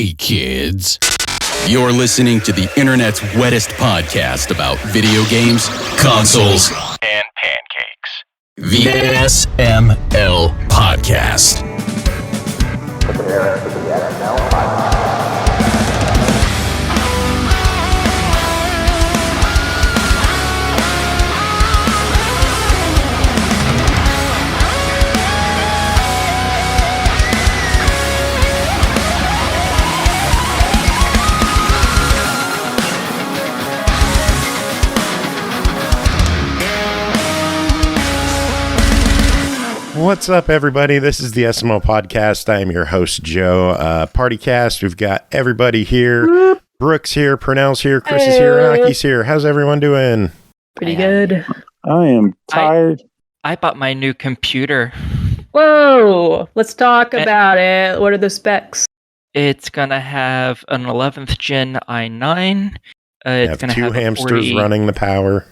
Hey kids, you're listening to the internet's wettest podcast about video games, consoles, and pancakes. The SML Podcast. Prepare for the SML Podcast. What's up, everybody? This is the SML Podcast. I am your host, Joe. Partycast, we've got everybody here. Brooke's here, Pernell's here, Chris is here, Aki's here. How's everyone doing? Pretty good. I am tired. I bought my new computer. Whoa! Let's talk about it. What are the specs? It's going to have an 11th gen i9. It's going to have two hamsters running the power.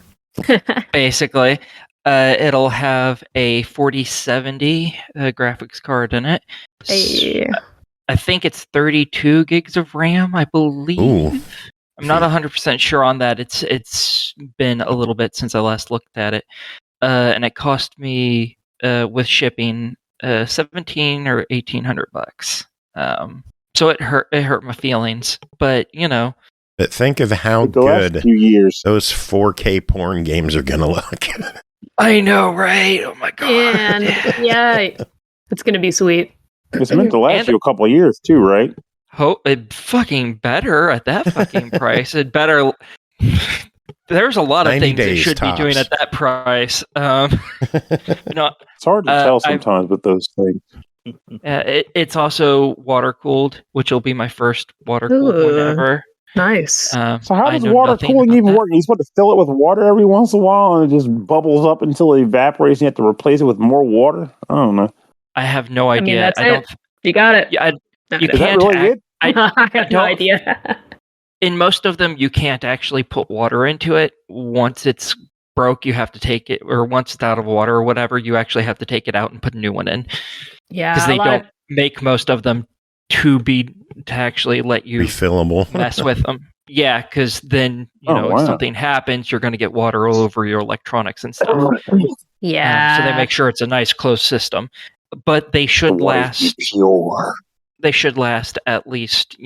Basically. It'll have a 4070 graphics card in it. Hey. I think it's 32 gigs of RAM, I believe. Ooh. I'm not 100% sure on that. It's been a little bit since I last looked at it. And it cost me, with shipping, $1,700 or $1,800. So it hurt my feelings. But, you know. But think of how good those 4K porn games are going to look. I know, right? Oh my god! And yeah, it's gonna be sweet. It's meant to last you a couple of years too, right? It fucking better at that fucking price. It better. There's a lot of things it should be doing at that price. It's hard to tell sometimes with those things. It's also water cooled, which will be my first water cooled one ever. Nice. So how does water cooling even work? You're supposed to fill it with water every once in a while, and it just bubbles up until it evaporates, and you have to replace it with more water? I don't know. I have no idea. I don't. You got it. Yeah, you Is can't. That really it? I have no idea. In most of them, you can't actually put water into it. Once it's broke, you have to take it, or once it's out of water or whatever, you actually have to take it out and put a new one in. Yeah, because they don't make most of them to actually let you refillable mess with them. Yeah, because then if something happens, you're going to get water all over your electronics and stuff. Yeah. So they make sure it's a nice closed system, but they should last. They should last at least,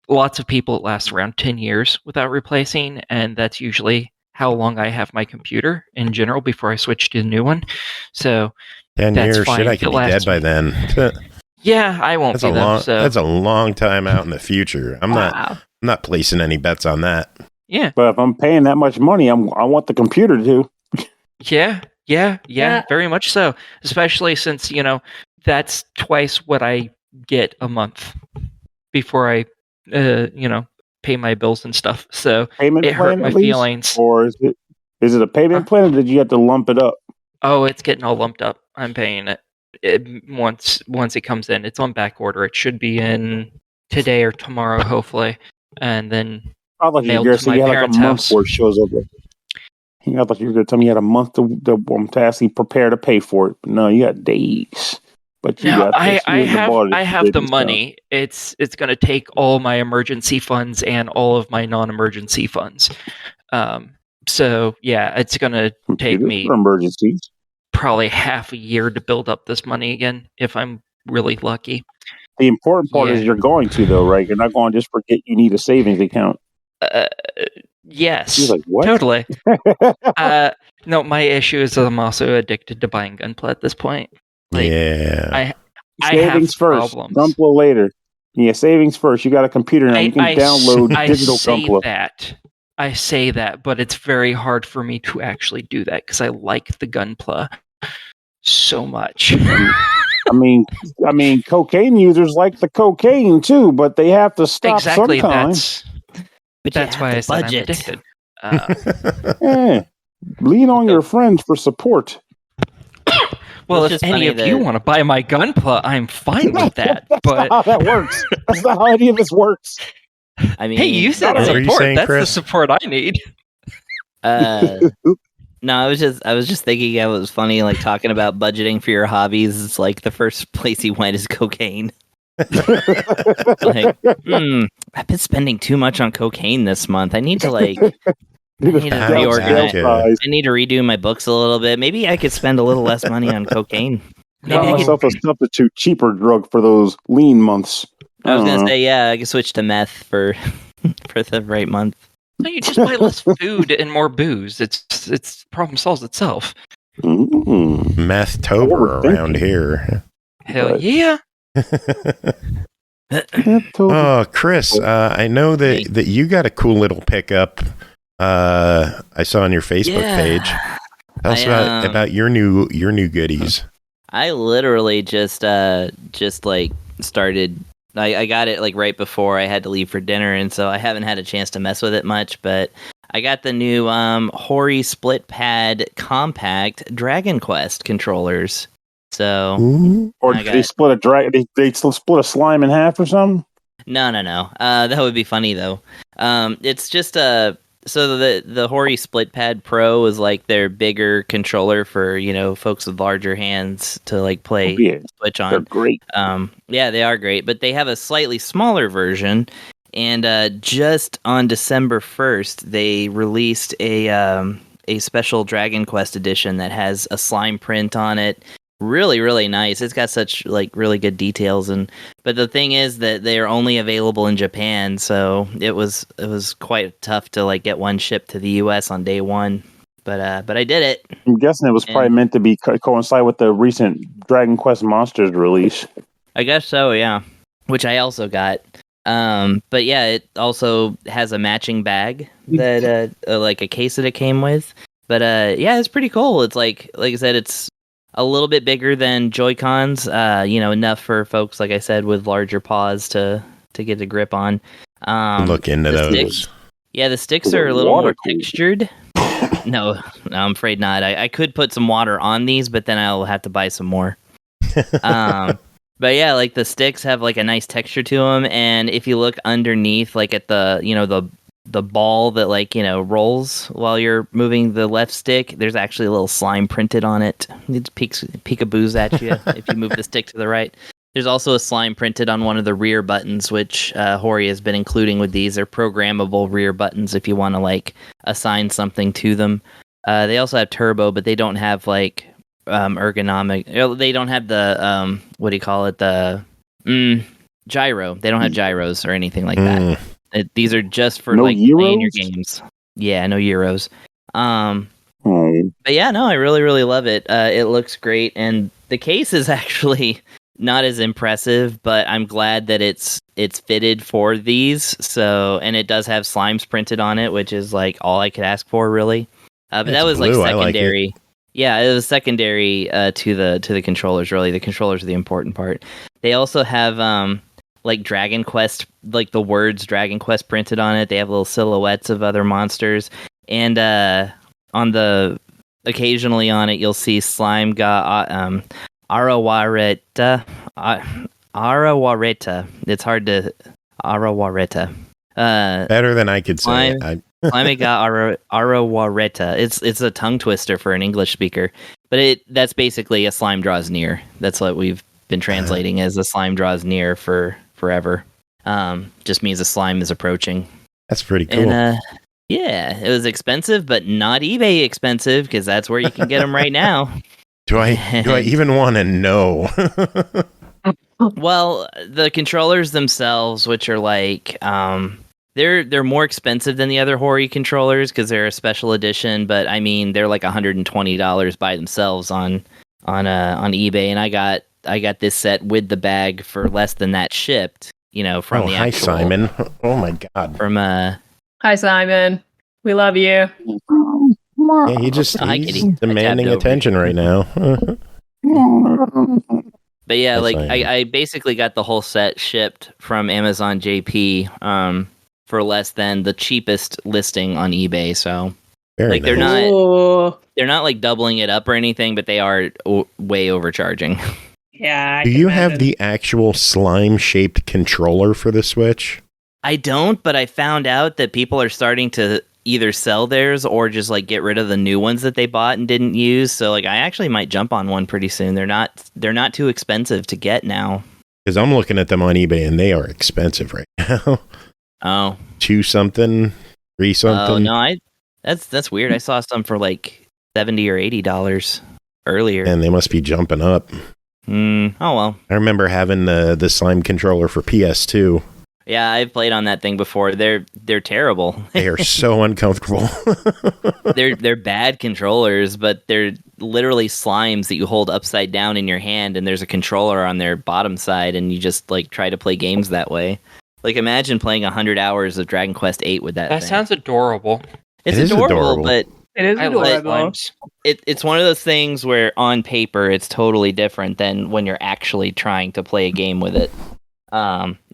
lots of people it lasts around 10 years without replacing, and that's usually how long I have my computer in general before I switch to a new one. So 10 years, shit, I could be dead by then. Yeah, I won't be them. So. That's a long time out in the future. I'm not placing any bets on that. Yeah. But if I'm paying that much money, I want the computer to. Yeah, very much so. Especially since, that's twice what I get a month before I, pay my bills and stuff. So it hurt my feelings. Or is it a payment plan, or did you have to lump it up? Oh, it's getting all lumped up. I'm paying it. Once it comes in. It's on back order. It should be in today or tomorrow, hopefully, and then mailed to my parents' house. Before it shows up. I thought you were going to tell me you had a month to actually prepare to pay for it. But no, you got days. But I have the money. It's going to take all my emergency funds and all of my non-emergency funds. So yeah, it's going to take me emergencies. Probably half a year to build up this money again, if I'm really lucky. The important part is you're going to, though, right? You're not going to just forget you need a savings account. Yes, like, what? Totally. No, my issue is I'm also addicted to buying Gunpla at this point. Yeah. I savings have first, problems. Gunpla later. Yeah, savings first. You got a computer now. You can download digital Gunpla. I say that, but it's very hard for me to actually do that because I like the Gunpla so much. I mean, cocaine users like the cocaine too, but they have to stop sometimes. That's why I said I'm addicted. Lean on your friends for support. Well, if any of you want to buy my Gunpla, I'm fine with that. That's not how that works. That's not how any of this works. I mean, hey, you said support. That's Chris? The support I need. No, I was just thinking it was funny, like talking about budgeting for your hobbies. It's like the first place he went is cocaine. Like, I've been spending too much on cocaine this month. I need to reorganize. I need to redo my books a little bit. Maybe I could spend a little less money on cocaine. Got myself a substitute, cheaper drug for those lean months. I was gonna say, yeah, I could switch to meth for the right month. No, you just buy less food and more booze. It's problem solves itself. Meth-tober around here. Hell yeah. Oh, Chris, I know that you got a cool little pickup. I saw on your Facebook page. Tell us about your new goodies. I literally just like started. I got it like right before I had to leave for dinner, and so I haven't had a chance to mess with it much. But I got the new Hori Split Pad Compact Dragon Quest controllers. So, or did they split a dragon? They still split a slime in half or something? No. That would be funny though. It's just so the Hori Split Pad Pro is like their bigger controller for folks with larger hands to like play Switch on. They're great. Yeah, they are great, but they have a slightly smaller version. And just on December 1st, they released a special Dragon Quest edition that has a slime print on it. Really, really nice. It's got such like really good details, but the thing is that they are only available in Japan, so it was quite tough to like get one shipped to the US on day one. But I did it. I'm guessing it was probably meant to be coincide with the recent Dragon Quest Monsters release. I guess so, yeah. Which I also got. But yeah, it also has a matching bag that like a case that it came with. But yeah, it's pretty cool. It's like I said, it's a little bit bigger than Joy-Cons, enough for folks, like I said, with larger paws to get a grip on. Look into those. Sticks, yeah, the sticks are a little more textured. No, I'm afraid not. I could put some water on these, but then I'll have to buy some more. But yeah, like the sticks have like a nice texture to them, and if you look underneath, like at the ball that rolls while you're moving the left stick, there's actually a little slime printed on it. It peekaboos at you if you move the stick to the right. There's also a slime printed on one of the rear buttons, which Hori has been including with these. They're programmable rear buttons if you want to like assign something to them. They also have turbo, but they don't have like ergonomic. They don't have the what do you call it? The gyro. They don't have gyros or anything like that. These are just for like playing your games. Yeah, no Euros. But yeah, no, I really, really love it. It looks great, and the case is actually not as impressive, but I'm glad that it's fitted for these. So, and it does have slimes printed on it, which is like all I could ask for, really. But that was blue. Like secondary. Like yeah, it was secondary to the controllers. Really, the controllers are the important part. They also have like Dragon Quest, like the words Dragon Quest printed on it. They have little silhouettes of other monsters, and occasionally on it you'll see Slime ga Arawareta. Arawareta. It's hard to Arawareta. Better than I could say. Slime ga Arawareta. It's a tongue twister for an English speaker, but that's basically a slime draws near. That's what we've been translating as a slime draws near for forever. Just means a slime is approaching. That's pretty cool. And, yeah, it was expensive, but not eBay expensive, because that's where you can get them right now. Do I even want to know? Well, the controllers themselves, which are like they're more expensive than the other Hori controllers because they're a special edition, but I mean they're like $120 by themselves on eBay, and I got this set with the bag for less than that shipped, from the actual... Hi, Simon. Oh, my God. From, Hi, Simon. We love you. Yeah, he's demanding attention right now. But yeah, like, I basically got the whole set shipped from Amazon JP for less than the cheapest listing on eBay, so... Very like, nice. They're not, like, doubling it up or anything, but they are way overcharging. Yeah. Do you have the actual slime-shaped controller for the Switch? I don't, but I found out that people are starting to either sell theirs or just like get rid of the new ones that they bought and didn't use. So like I actually might jump on one pretty soon. They're not too expensive to get now. Because I'm looking at them on eBay and they are expensive right now. Oh. 2 something, 3 something. Oh, no, that's weird. I saw some for like $70 or $80 earlier. And they must be jumping up. Oh, well. I remember having the slime controller for PS2. Yeah, I've played on that thing before. They're terrible. They are so uncomfortable. They're bad controllers, but they're literally slimes that you hold upside down in your hand, and there's a controller on their bottom side, and you just like try to play games that way. Like, imagine playing 100 hours of Dragon Quest VIII with that. That thing. sounds adorable. It's adorable, but it is adorable. It's one of those things where on paper it's totally different than when you're actually trying to play a game with it.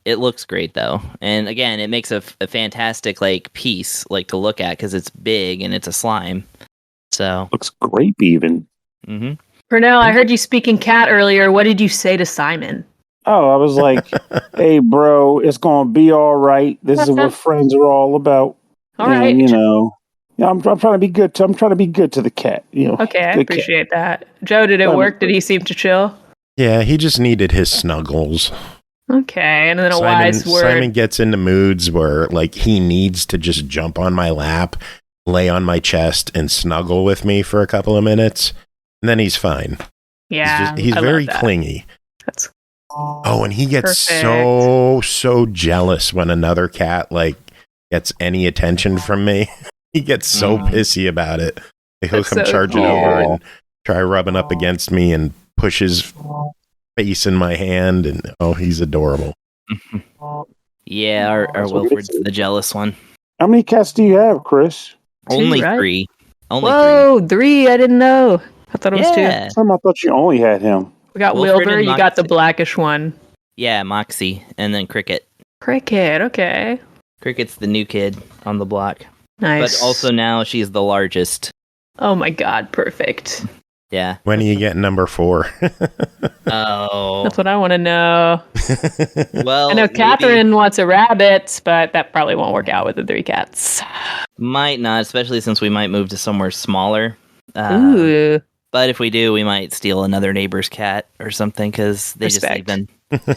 It looks great though, and again, it makes a fantastic like piece like to look at because it's big and it's a slime. So looks grape even. Mm-hmm. Pernell, I heard you speaking cat earlier. What did you say to Simon? Oh, I was like, "Hey, bro, it's gonna be all right. This is what friends are all about." All right, you know. Yeah, I'm trying to be good. I'm trying to be good to the cat. You know. Okay, I appreciate that. Joe, did it work? Did he seem to chill? Yeah, he just needed his snuggles. Okay, and then a wise word. Simon gets into moods where like he needs to just jump on my lap, lay on my chest, and snuggle with me for a couple of minutes, and then he's fine. Yeah, he's very clingy. That's and he gets so jealous when another cat like gets any attention from me. He gets so pissy about it. He'll come charging over and try rubbing up against me and push his face in my hand, and he's adorable. Yeah, our Wilfred's the jealous one. How many cats do you have, Chris? Only 3. Whoa, 3! I didn't know. I thought it was 2. I thought you only had him. We got Wilbur. You got the blackish one. Yeah, Moxie, and then Cricket. Okay. Cricket's the new kid on the block. Nice. But also now she's the largest. Oh my god, perfect. Yeah. When do you get number 4? Oh. That's what I want to know. Well, I know Catherine wants a rabbit, but that probably won't work out with the 3 cats. Might not, especially since we might move to somewhere smaller. Ooh. But if we do, we might steal another neighbor's cat or something because they just leave them.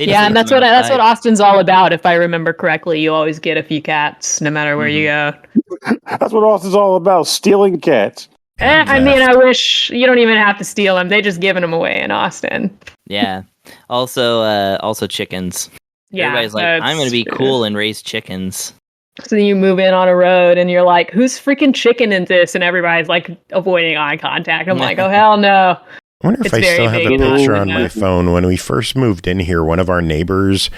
Yeah, and that's what Austin's all about. If I remember correctly, you always get a few cats no matter where you go. That's what Austin's all about: stealing cats. I mean, I wish you don't even have to steal them. They just giving them away in Austin. Yeah. Also chickens. Yeah, everybody's like, I'm going to be cool and raise chickens. So then you move in on a road and you're like, who's freaking chicken in this? And everybody's like avoiding eye contact. I'm like, oh, hell no. I wonder if I still have the picture on my phone. When we first moved in here, one of our neighbors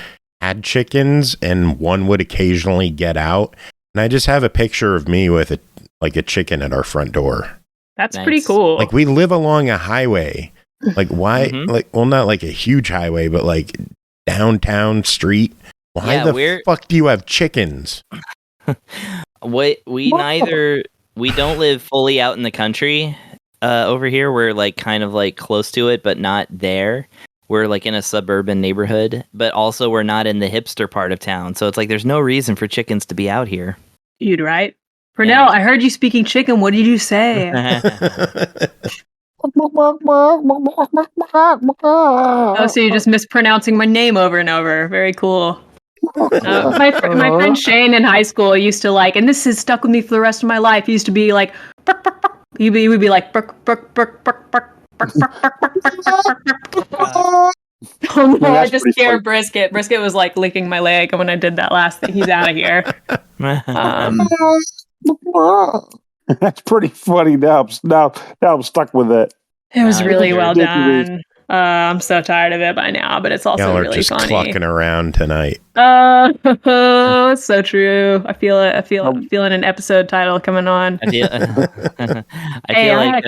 had chickens and one would occasionally get out. And I just have a picture of me with a chicken at our front door. That's pretty cool. Like, we live along a highway. Like, why? Not like a huge highway, but like downtown street. Why the fuck do you have chickens? We don't live fully out in the country over here. We're like kind of like close to it, but not there. We're like in a suburban neighborhood, but also we're not in the hipster part of town. So it's like there's no reason for chickens to be out here. You'd right. Pernell, I heard you speaking chicken. What did you say? Oh, so you're just mispronouncing my name over and over. Very cool. My friend Shane in high school used to like, and this has stuck with me for the rest of my life. He used to be like, he would be like, I just scared Brisket. Brisket was like licking my leg when I did that last thing. He's out of here. That's pretty funny. Now I'm stuck with it. It was really well done. I'm so tired of it by now, but it's also really just funny. Clucking around tonight. It's so true. I feel it. Feeling an episode title coming on. I feel like.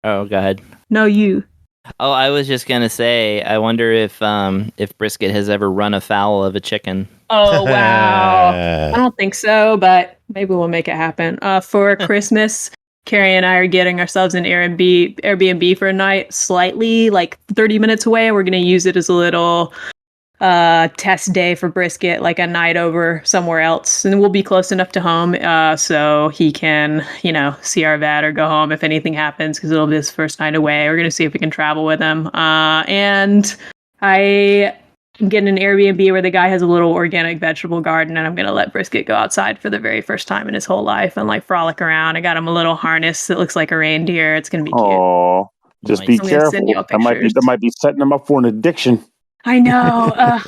Oh, go ahead. No, you. Oh, I was just gonna say. I wonder if Brisket has ever run afoul of a chicken. Oh wow! I don't think so, but maybe we'll make it happen. For Christmas, Carrie and I are getting ourselves an Airbnb for a night, slightly like 30 minutes away. We're gonna use it as a little test day for Brisket, like a night over somewhere else, and we'll be close enough to home so he can, see our vet or go home if anything happens, because it'll be his first night away. We're gonna see if we can travel with him, and I I'm getting an Airbnb where the guy has a little organic vegetable garden, and I'm gonna let Brisket go outside for the very first time in his whole life and like frolic around. I got him a little harness that looks like a reindeer. It's gonna be cute. Oh, just be careful. That might be setting him up for an addiction. I know.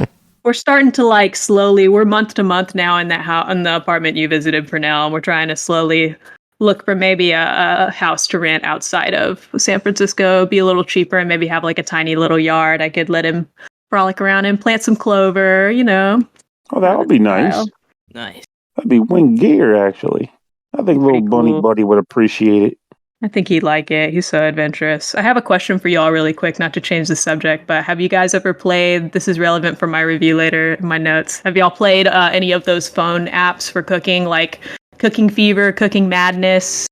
We're starting to like slowly. We're month to month now in that house, in the apartment you visited, Pernell, and we're trying to slowly look for maybe a house to rent outside of San Francisco, be a little cheaper, and maybe have like a tiny little yard. I could let him frolic around and plant some clover, you know. Oh, that would be nice. Nice. That'd be wing gear, actually. I think little bunny buddy would appreciate it. I think he'd like it. He's so adventurous. I have a question for y'all really quick, not to change the subject, but have you guys ever played, this is relevant for my review later in my notes, have y'all played any of those phone apps for cooking, like Cooking Fever, Cooking Madness?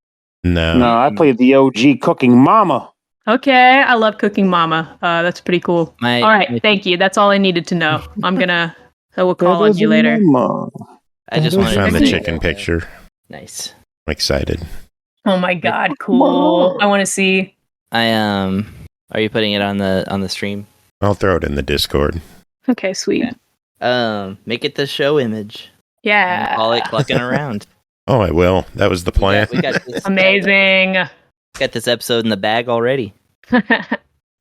No. No, I played the OG Cooking Mama. Okay, I love Cooking Mama. That's pretty cool. All right, thank you. That's all I needed to know. I will call on you later. I just wanted found to the say- chicken picture. Nice. I'm excited. Oh my god, cool. I want to see. Are you putting it on the stream? I'll throw it in the Discord. Okay, sweet. Make it the show image. Yeah. And call it Cluckin Around. Oh, I will. That was the plan. We got this, amazing. Got this episode in the bag already. There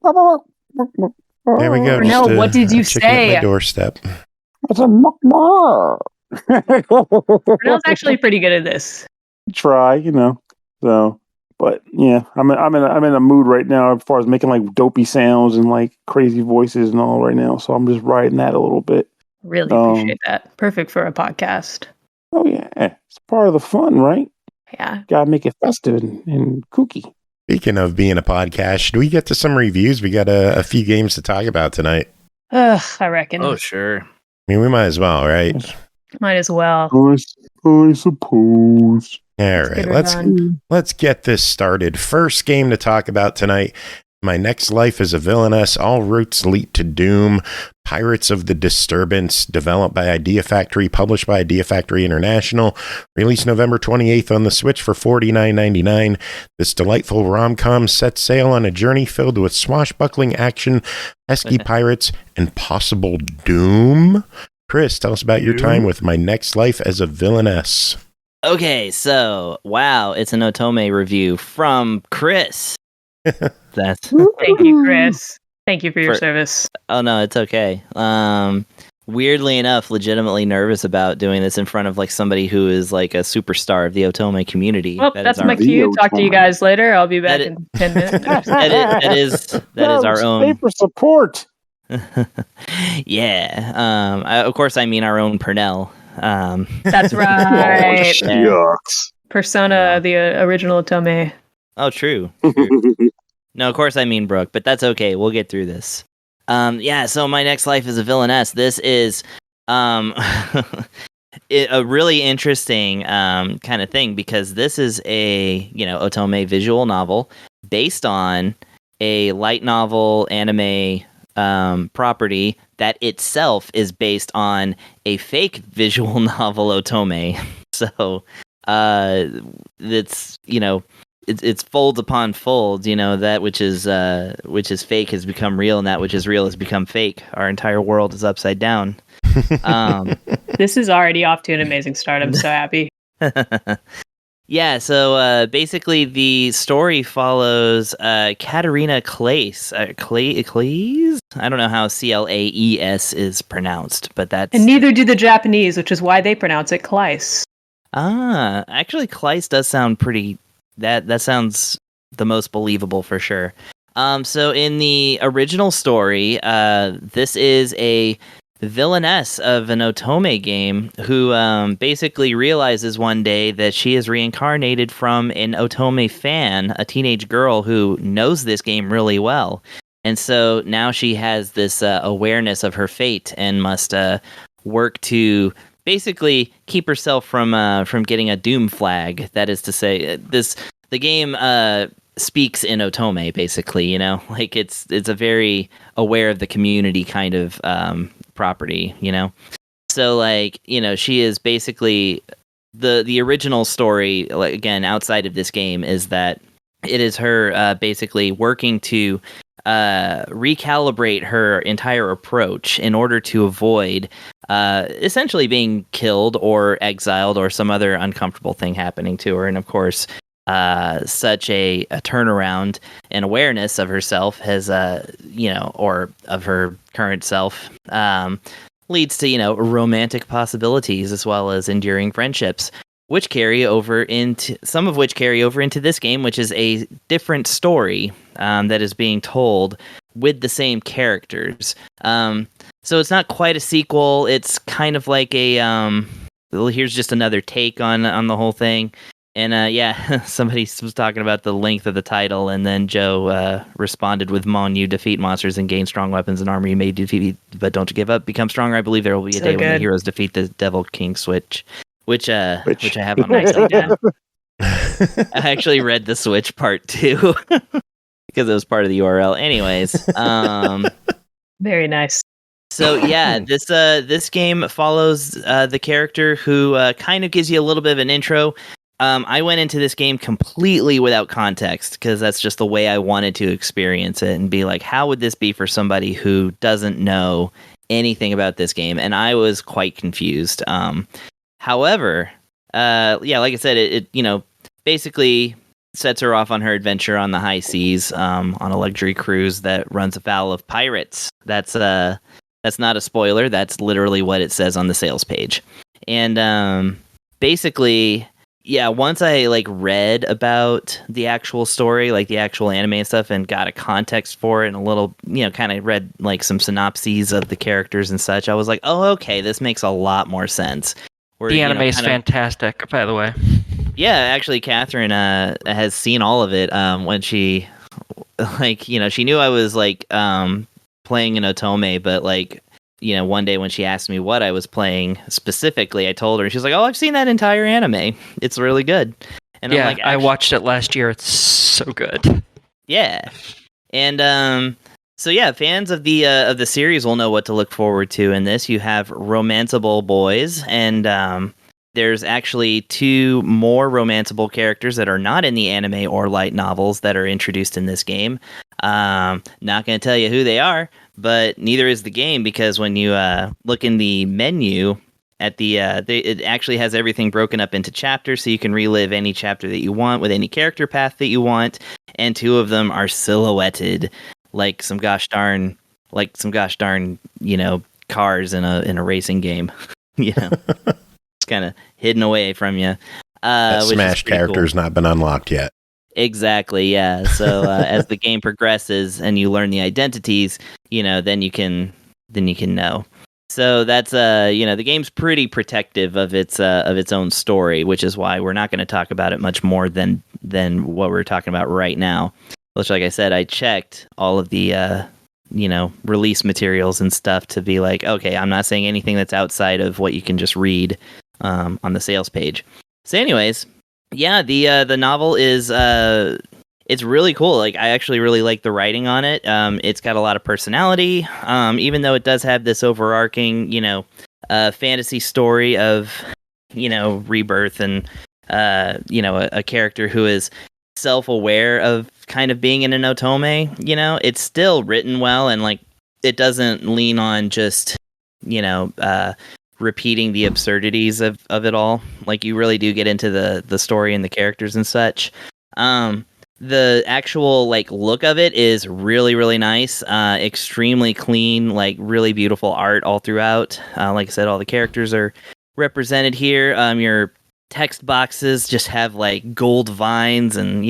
we go. Pernell, what did you chicken at say? my doorstep. It's a mukbang. Pernell's actually pretty good at this. Try, you know. So, but yeah, I'm in a mood right now as far as making like dopey sounds and like crazy voices and all right now. So I'm just riding that a little bit. Really appreciate that. Perfect for a podcast. Oh yeah, it's part of the fun, right? Yeah. Gotta make it festive and kooky. Speaking of being a podcast, should we get to some reviews? We got a few games to talk about tonight. I reckon. Oh, sure. I mean, we might as well, right? Might as well. I suppose. All right, let's get this started. First game to talk about tonight. My Next Life is a Villainess. All routes lead to doom. Pirates of the Disturbance, developed by Idea Factory, published by Idea Factory International, released November 28th on the Switch for $49.99. This delightful rom-com sets sail on a journey filled with swashbuckling action, pesky pirates, and possible doom. Chris, tell us about your time with My Next Life as a Villainess. Okay, so wow, it's an Otome review from Chris. That's Thank you, Chris. Thank you for your service. Oh no, it's okay. Weirdly enough, legitimately nervous about doing this in front of like somebody who is like a superstar of the Otome community. Well, that's my cue. Talk to you guys later. I'll be back in 10 minutes. that is our own paper support. Yeah. Of course, I mean our own Pernell. That's right. Yucks. Persona, the original Otome. Oh, true. No, of course I mean Brooke, but that's okay. We'll get through this. Yeah, so My Next Life is a Villainess. This is a really interesting kind of thing because this is a, Otome visual novel based on a light novel anime property that itself is based on a fake visual novel Otome. So it's it's folds upon folds. That which is fake has become real, and that which is real has become fake. Our entire world is upside down. This is already off to an amazing start. I'm so happy. Yeah, so basically the story follows Katarina Claes. Claes? I don't know how Claes is pronounced, but that's... And neither do the Japanese, which is why they pronounce it Claes. Actually, Claes does sound pretty... That sounds the most believable for sure. So in the original story, this is a villainess of an Otome game who basically realizes one day that she is reincarnated from an Otome fan, a teenage girl who knows this game really well. And so now she has this awareness of her fate and must work to basically keep herself from getting a doom flag. That is to say, the game speaks in Otome, basically, like it's a very aware of the community kind of property, so like she is basically the original story, like, again, outside of this game, is that it is her basically working to recalibrate her entire approach in order to avoid essentially being killed or exiled or some other uncomfortable thing happening to her. And of course, such a turnaround and awareness of herself has, or of her current self, leads to, romantic possibilities as well as enduring friendships, which carry over into this game, which is a different story that is being told with the same characters. So it's not quite a sequel. It's kind of like here's just another take on the whole thing. And somebody was talking about the length of the title, and then Joe responded with, "Mon, you defeat monsters and gain strong weapons and armor. You may defeat, but don't give up. Become stronger. I believe there will be a day when the heroes defeat the Devil King Switch." Which I have on my side. I actually read the Switch part too because it was part of the URL. Anyways, very nice. So yeah, this game follows the character who kind of gives you a little bit of an intro. I went into this game completely without context because that's just the way I wanted to experience it and be like, how would this be for somebody who doesn't know anything about this game? And I was quite confused. However, like I said, it basically sets her off on her adventure on the high seas, on a luxury cruise that runs afoul of pirates. That's not a spoiler. That's literally what it says on the sales page. And basically, once I read about the actual story, like the actual anime and stuff, and got a context for it and a little, kind of read some synopses of the characters and such, I was like, oh, okay, this makes a lot more sense. The anime is fantastic, by the way. Yeah, actually, Catherine has seen all of it when she, she knew I was playing an otome, but one day when she asked me what I was playing specifically, I told her, and she's like, "Oh, I've seen that entire anime. It's really good." And yeah, I'm like, I watched it last year. It's so good. Yeah, and so yeah, fans of the series will know what to look forward to in this. You have romanceable boys, and there's actually 2 more romanceable characters that are not in the anime or light novels that are introduced in this game. Not going to tell you who they are, but neither is the game, because when you look in the menu at it actually has everything broken up into chapters, so you can relive any chapter that you want with any character path that you want, and 2 of them are silhouetted like some gosh darn, cars in a racing game. It's kind of hidden away from you. That Smash character's cool. Not been unlocked yet. Exactly, yeah. So as the game progresses and you learn the identities, then you can know. So that's the game's pretty protective of its own story, which is why we're not going to talk about it much more than what we're talking about right now. Which, like I said, I checked all of the release materials and stuff to be like, okay, I'm not saying anything that's outside of what you can just read on the sales page. So, anyways, yeah, the novel is it's really cool. I actually really like the writing on it. It's got a lot of personality, even though it does have this overarching, fantasy story of, rebirth and, a character who is self-aware of kind of being in an otome. It's still written well, and it doesn't lean on just repeating the absurdities of it all. You really do get into the story and the characters and such. The actual look of it is really, really nice. Extremely clean, really beautiful art all throughout. Like I said, all the characters are represented here. Your text boxes just have gold vines and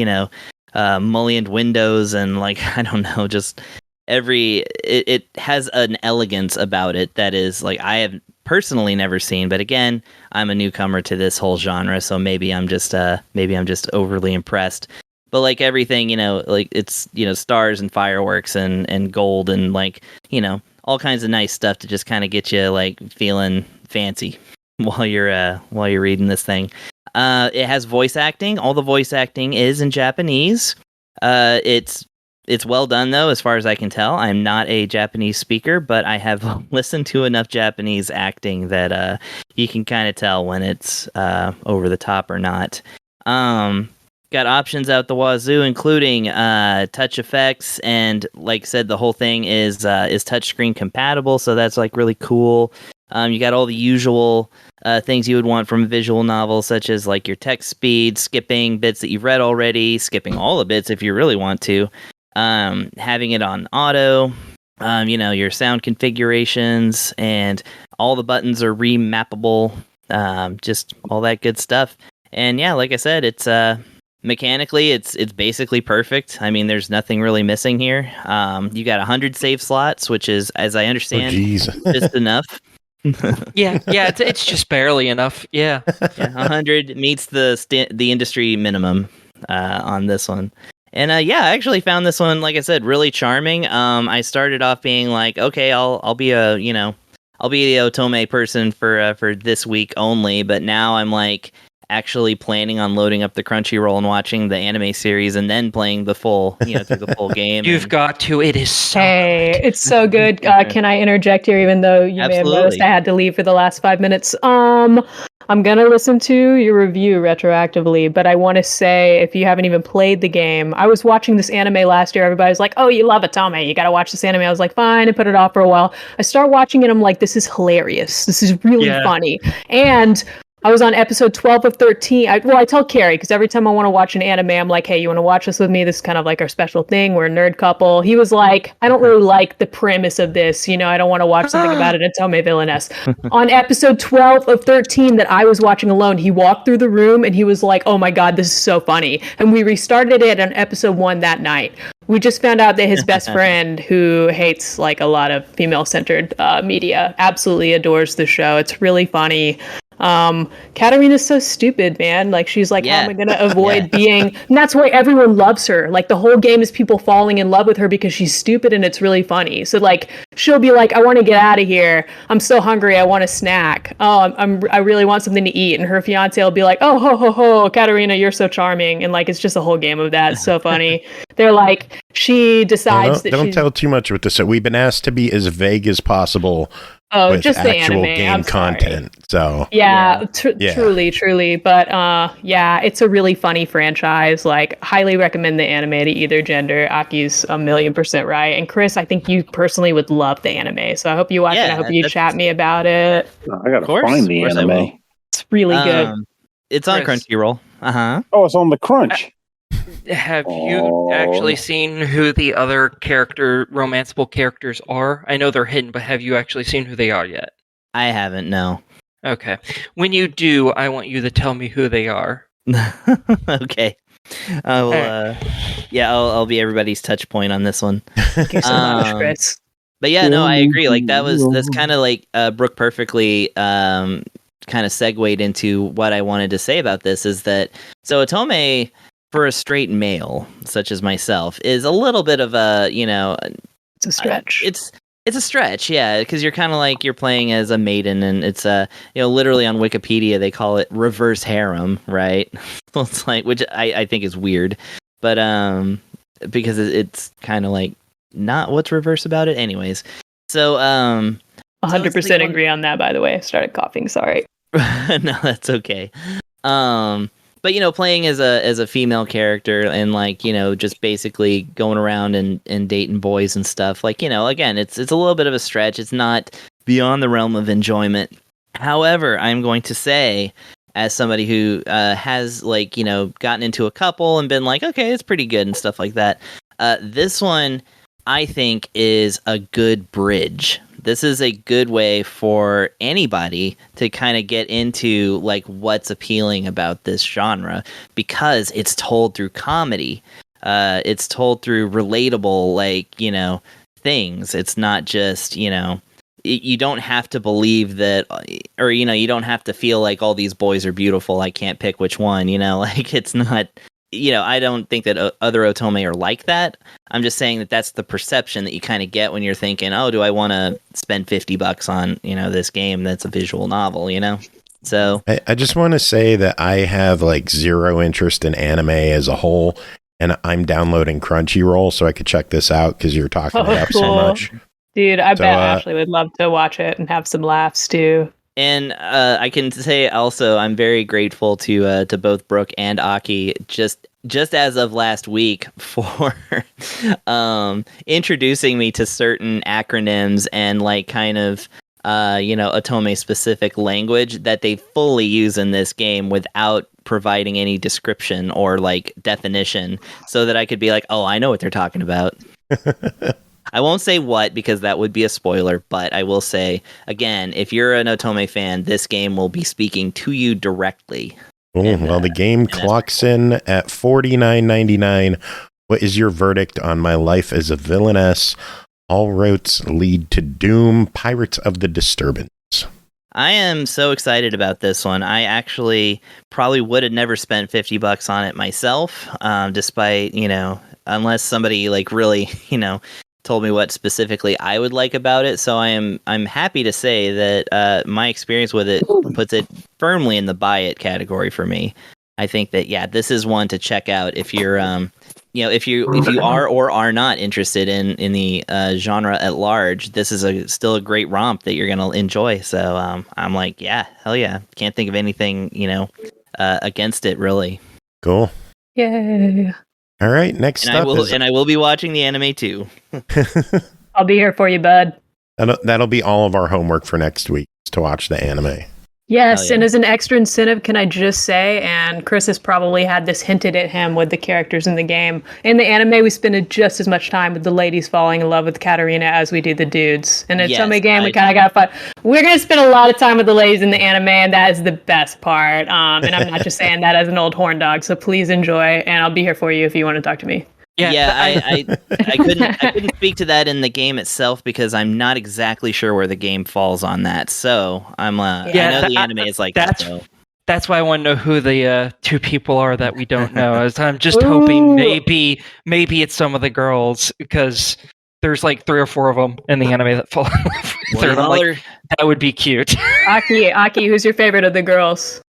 mullioned windows and I don't know, just it has an elegance about it that is I have personally never seen. But again, I'm a newcomer to this whole genre, so maybe I'm just overly impressed. But everything, it's stars and fireworks and gold and all kinds of nice stuff to just kind of get you feeling fancy while you're reading this thing. It has voice acting. All the voice acting is in Japanese. It's well done though, as far as I can tell. I'm not a Japanese speaker, but I have listened to enough Japanese acting that you can kind of tell when it's over the top or not. got options out the wazoo, including touch effects, and like I said, the whole thing is touchscreen compatible, so that's like really cool. You got all the usual things you would want from a visual novel, such as like your text speed, skipping bits that you've read already, skipping all the bits if you really want to, having it on auto, your sound configurations, and all the buttons are remappable, just all that good stuff. And yeah, like I said, it's mechanically, it's basically perfect. I mean, there's nothing really missing here. You got 100 save slots, which is, as I understand, just enough. yeah, it's just barely enough. Yeah, 100 meets the industry minimum on this one. And I actually found this one, like I said, really charming. I started off being like, okay, I'll be the Otome person for this week only, but now I'm like actually planning on loading up the Crunchyroll and watching the anime series and then playing the full, through the full game. You've got to. It is so good. It's so good. Can I interject here, even though you may have noticed I had to leave for the last 5 minutes? I'm going to listen to your review retroactively, but I want to say, if you haven't even played the game, I was watching this anime last year. Everybody was like, oh, you love Otome, you got to watch this anime. I was like, fine, and put it off for a while. I start watching it, I'm like, this is hilarious. This is really funny. And I was on episode 12 of 13. I tell Carrie, because every time I want to watch an anime, I'm like, hey, you want to watch this with me? This is kind of like our special thing. We're a nerd couple. He was like, I don't really like the premise of this. I don't want to watch something about an Otome Villainess. On episode 12 of 13 that I was watching alone, he walked through the room and he was like, oh my God, this is so funny. And we restarted it on episode 1 that night. We just found out that his best friend, who hates like a lot of female-centered media, absolutely adores the show. It's really funny. Katarina's so stupid, man. Like, she's like, how am I gonna avoid being, and that's why everyone loves her. Like, the whole game is people falling in love with her because she's stupid and it's really funny. So like, she'll be like, I want to get out of here, I'm so hungry, I want a snack, I really want something to eat, and her fiance will be like, oh ho ho ho, Katarina, you're so charming. And like, it's just a whole game of that. It's so funny. They're like, she decides don't tell too much with this. We've been asked to be as vague as possible. With just the actual anime game content. So truly, but it's a really funny franchise. Like, highly recommend the anime to either gender. Aki's 1,000,000% right, and Chris, I think you personally would love the anime. So I hope you watch it. I hope you chat me about it. I gotta find the anime. It's really good. It's on Crunchyroll. Oh, it's on the Crunch. Have you actually seen who the other romanceable characters are? I know they're hidden, but have you actually seen who they are yet? I haven't, no. Okay. When you do, I want you to tell me who they are. Okay. I'll be everybody's touch point on this one. Thank you so much, Chris. But yeah, no, I agree. Like, that's kind of like Brooke perfectly kind of segued into what I wanted to say about this, is that, so Otome, for a straight male such as myself, is a little bit of a, it's a stretch. It's a stretch, yeah, because you're kind of like, you're playing as a maiden, and it's literally on Wikipedia they call it reverse harem, right? So it's like, which I think is weird, but because it's kind of like not what's reverse about it, anyways. So 100% agree on that. By the way, I started coughing. Sorry. No, that's okay. But playing as a female character, and like, just basically going around and dating boys and stuff, like, again, it's a little bit of a stretch. It's not beyond the realm of enjoyment. However, I'm going to say, as somebody who has like, gotten into a couple and been like, okay, it's pretty good and stuff like that, this one I think is a good bridge. This is a good way for anybody to kind of get into like what's appealing about this genre, because it's told through comedy. It's told through relatable, like, things. It's not just, you don't have to believe that, or, you don't have to feel like all these boys are beautiful, I can't pick which one, like, it's not, I don't think that other Otome are like that. I'm just saying that that's the perception that you kind of get when you're thinking, oh, do I want to spend $50 on, this game that's a visual novel, So I just want to say that I have like zero interest in anime as a whole, and I'm downloading Crunchyroll so I could check this out because you're talking it up so much. Dude, I bet Ashley would love to watch it and have some laughs too. And I can say also, I'm very grateful to both Brooke and Aki. Just just as of last week for introducing me to certain acronyms and like kind of Otome specific language that they fully use in this game without providing any description or like definition, so that I could be like, oh, I know what they're talking about. I won't say what because that would be a spoiler, but I will say, again, if you're an Otome fan, this game will be speaking to you directly. Well, the game clocks in at $49.99. What is your verdict on My Life as a Villainess? All roads lead to doom. Pirates of the Disturbance. I am so excited about this one. I actually probably would have never spent $50 on it myself, despite, unless somebody like really, told me what specifically I would like about it. So I'm happy to say that my experience with it puts it firmly in the buy it category for me. I think that this is one to check out if you're if you are or are not interested in the genre at large. This is still a great romp that you're gonna enjoy. So I'm like, hell yeah, can't think of anything against it really. Cool. Yay. All right, next up I will be watching the anime too. I'll be here for you, bud. That'll be all of our homework for next week, to watch the anime. Yes, and as an extra incentive, can I just say, and Chris has probably had this hinted at him with the characters in the game. In the anime, we spend just as much time with the ladies falling in love with Katarina as we do the dudes. In the Otome game, we kind of got fun. We're going to spend a lot of time with the ladies in the anime, and that is the best part. And I'm not just saying that as an old horn dog, so please enjoy, and I'll be here for you if you want to talk to me. I couldn't speak to that in the game itself because I'm not exactly sure where the game falls on that. So I'm I know the anime is like that. So. That's why I want to know who the two people are that we don't know. As I'm just hoping maybe it's some of the girls, because there's like 3 or 4 of them in the anime that fall in love with her. I'm like, that would be cute. Aki, who's your favorite of the girls?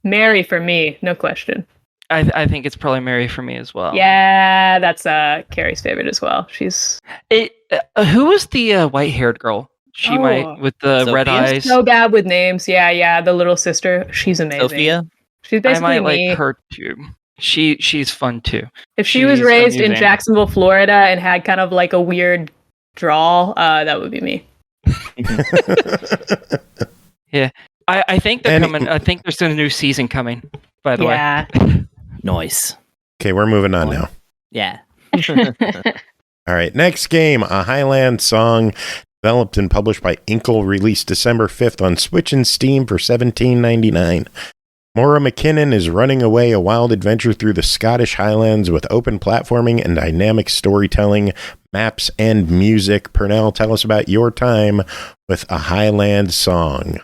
Mary for me, no question. I think it's probably Mary for me as well. Yeah, that's Carrie's favorite as well. She's who was the white-haired girl? She might with the Sophia? red eyes. So bad with names. Yeah, the little sister. She's amazing. Sophia? She's basically I might me. like her too. She's fun too. If she was raised in Jacksonville, Florida, and had kind of like a weird drawl, that would be me. Yeah, I think they're coming. I think there's a new season coming. By the way. Nice. Okay, we're moving on now. Yeah. All right, next game, a Highland Song, developed and published by Inkle, released December 5th on Switch and Steam for $17.99. Maura McKinnon is running away a wild adventure through the Scottish Highlands with open platforming and dynamic storytelling, maps, and music. Pernell, tell us about your time with a Highland Song.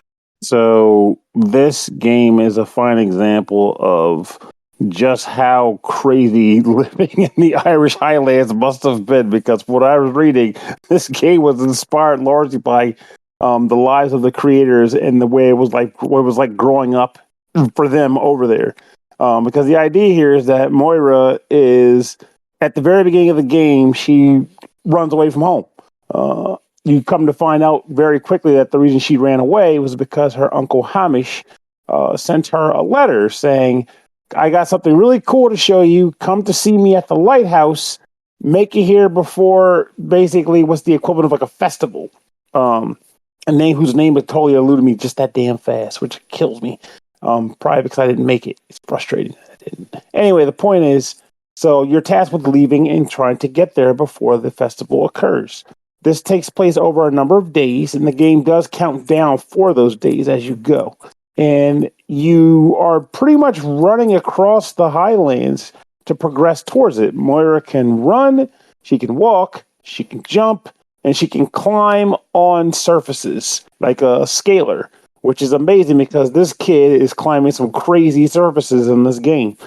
So this game is a fine example of just how crazy living in the Irish Highlands must have been, because what I was reading, this game was inspired largely by the lives of the creators and the way it was like growing up for them over there. Because the idea here is that Moira is, at the very beginning of the game, she runs away from home. You come to find out very quickly that the reason she ran away was because her uncle Hamish sent her a letter saying, I got something really cool to show you. Come to see me at the lighthouse. Make it here before basically what's the equivalent of like a festival. A name whose name would totally eluded me just that damn fast, which kills me. Probably because I didn't make it. It's frustrating. I didn't. Anyway, the point is, so you're tasked with leaving and trying to get there before the festival occurs. This takes place over a number of days, and the game does count down for those days as you go. And you are pretty much running across the Highlands to progress towards it. Moira can run, she can walk, she can jump, and she can climb on surfaces like a scaler, which is amazing because this kid is climbing some crazy surfaces in this game.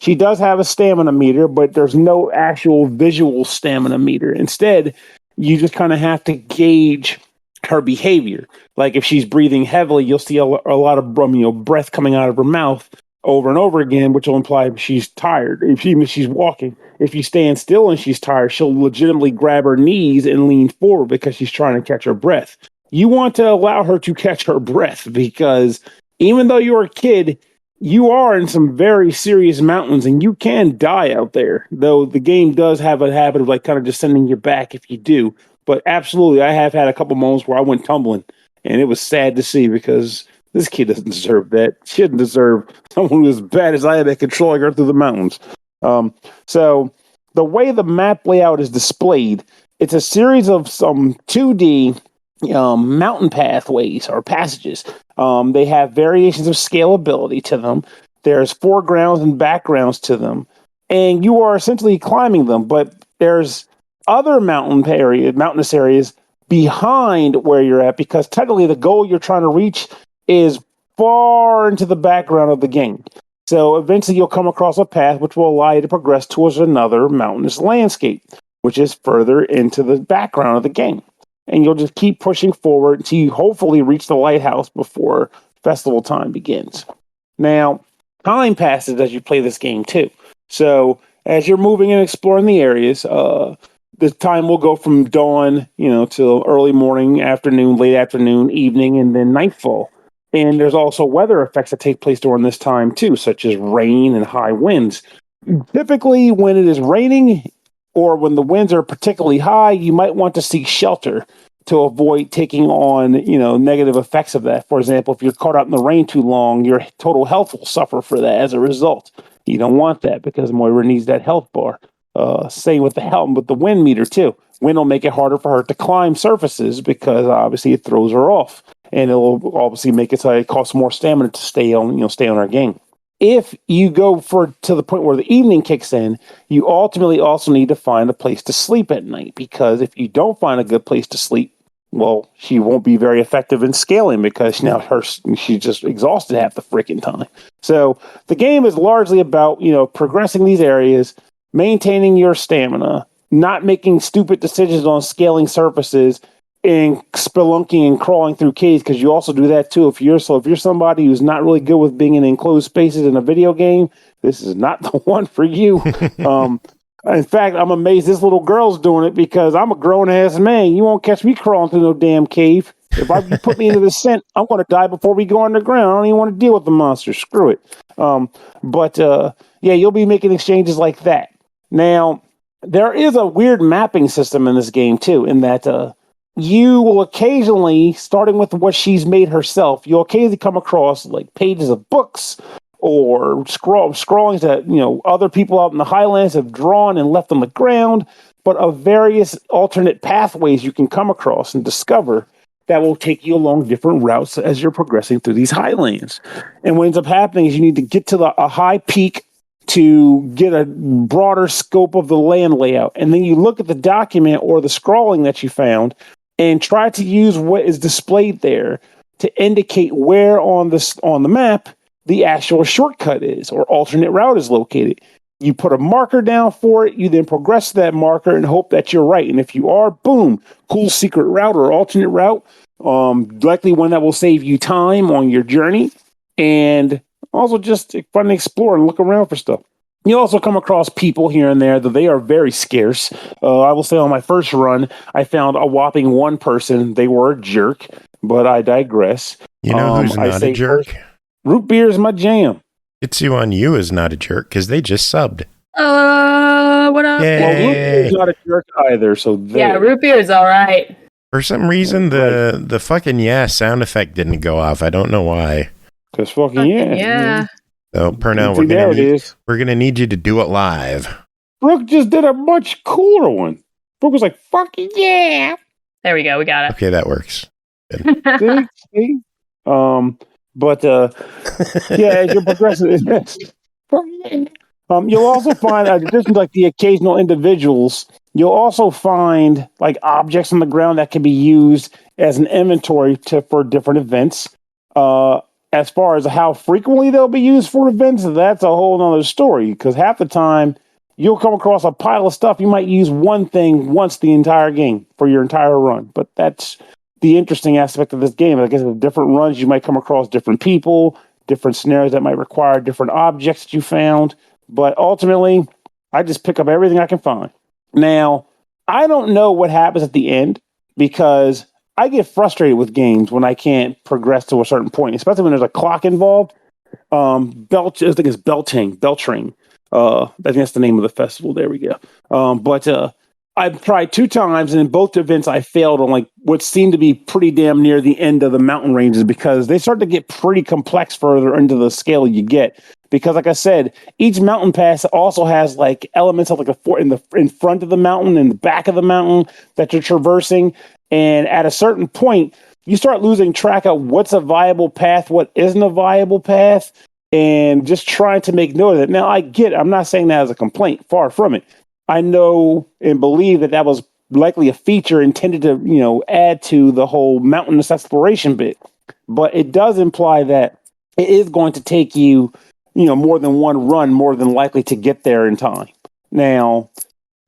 She does have a stamina meter, but there's no actual visual stamina meter. Instead, you just kind of have to gauge her behavior. Like if she's breathing heavily, you'll see a lot of breath coming out of her mouth over and over again, which will imply she's tired. Even if she's walking, if you stand still and she's tired, she'll legitimately grab her knees and lean forward because she's trying to catch her breath. You want to allow her to catch her breath because even though you're a kid, you are in some very serious mountains and you can die out there, though the game does have a habit of like kind of just sending you back if you do. But absolutely, I have had a couple moments where I went tumbling, and it was sad to see because this kid doesn't deserve that. She doesn't deserve someone who's as bad as I am at controlling her through the mountains. So the way the map layout is displayed, it's a series of some 2D mountain pathways or passages. They have variations of scalability to them. There's foregrounds and backgrounds to them, and you are essentially climbing them. But there's other mountainous areas behind where you're at, because technically the goal you're trying to reach is far into the background of the game. So eventually you'll come across a path which will allow you to progress towards another mountainous landscape, which is further into the background of the game. And you'll just keep pushing forward until you hopefully reach the lighthouse before festival time begins. Now, time passes as you play this game too. So as you're moving and exploring the areas, the time will go from dawn, till early morning, afternoon, late afternoon, evening, and then nightfall. And there's also weather effects that take place during this time too, such as rain and high winds. Typically, when it is raining or when the winds are particularly high, you might want to seek shelter to avoid taking on, negative effects of that. For example, if you're caught out in the rain too long, your total health will suffer for that as a result. You don't want that because Moira needs that health bar. Same with the wind meter too. Wind will make it harder for her to climb surfaces because obviously it throws her off, and it'll obviously make it so it costs more stamina to stay on our game. If you go to the point where the evening kicks in, you ultimately also need to find a place to sleep at night, because if you don't find a good place to sleep, well, she won't be very effective in scaling because now she's just exhausted half the freaking time. So the game is largely about, progressing these areas, maintaining your stamina, not making stupid decisions on scaling surfaces, and spelunking and crawling through caves, because you also do that too. If you're somebody who's not really good with being in enclosed spaces in a video game, this is not the one for you. In fact, I'm amazed this little girl's doing it, because I'm a grown-ass man. You won't catch me crawling through no damn cave. If you put me into the scent, I'm going to die before we go underground. I don't even want to deal with the monster. Screw it. You'll be making exchanges like that. Now, there is a weird mapping system in this game, too, in that you will occasionally, starting with what she's made herself, you'll occasionally come across like pages of books or scrawlings that, other people out in the Highlands have drawn and left on the ground, but of various alternate pathways you can come across and discover that will take you along different routes as you're progressing through these Highlands. And what ends up happening is you need to get to a high peak to get a broader scope of the land layout. And then you look at the document or the scrawling that you found and try to use what is displayed there to indicate where on the map the actual shortcut is or alternate route is located. You put a marker down for it, you then progress to that marker and hope that you're right. And if you are, boom, cool secret route or alternate route, likely one that will save you time on your journey, and also just fun to explore and look around for stuff. You also come across people here and there, though they are very scarce. I will say on my first run, I found a whopping one person. They were a jerk, but I digress. You know who's not a jerk? Root beer is my jam. It's on you is not a jerk because they just subbed. What up? Yay. Well, root beer is not a jerk either, so yeah, root beer is all right. For some reason, the fucking sound effect didn't go off. I don't know why. Because fucking yeah. So, Pernell, we're gonna need you to do it live. Brooke just did a much cooler one. Brooke was like, fucking yeah. There we go. We got it. Okay, that works. See? As you're progressing, you'll also find, in addition to like the occasional individuals, you'll also find like objects on the ground that can be used as an inventory for different events. As far as how frequently they'll be used for events, that's a whole nother story, because half the time you'll come across a pile of stuff. You might use one thing once the entire game for your entire run, but that's the interesting aspect of this game. I guess with different runs, you might come across different people, different scenarios that might require different objects that you found. But ultimately, I just pick up everything I can find. Now, I don't know what happens at the end, because I get frustrated with games when I can't progress to a certain point, especially when there's a clock involved. I think it's Beltring. I think that's the name of the festival. There we go. But I've tried 2 times, and in both events, I failed on like what seemed to be pretty damn near the end of the mountain ranges because they start to get pretty complex further into the scale you get. Because, like I said, each mountain pass also has like elements of like a fort in front of the mountain and the back of the mountain that you're traversing. And at a certain point, you start losing track of what's a viable path, what isn't a viable path, and just trying to make note of it. Now, I'm not saying that as a complaint, far from it. I know and believe that was likely a feature intended to, add to the whole mountainous exploration bit. But it does imply that it is going to take you, more than one run, more than likely to get there in time. Now,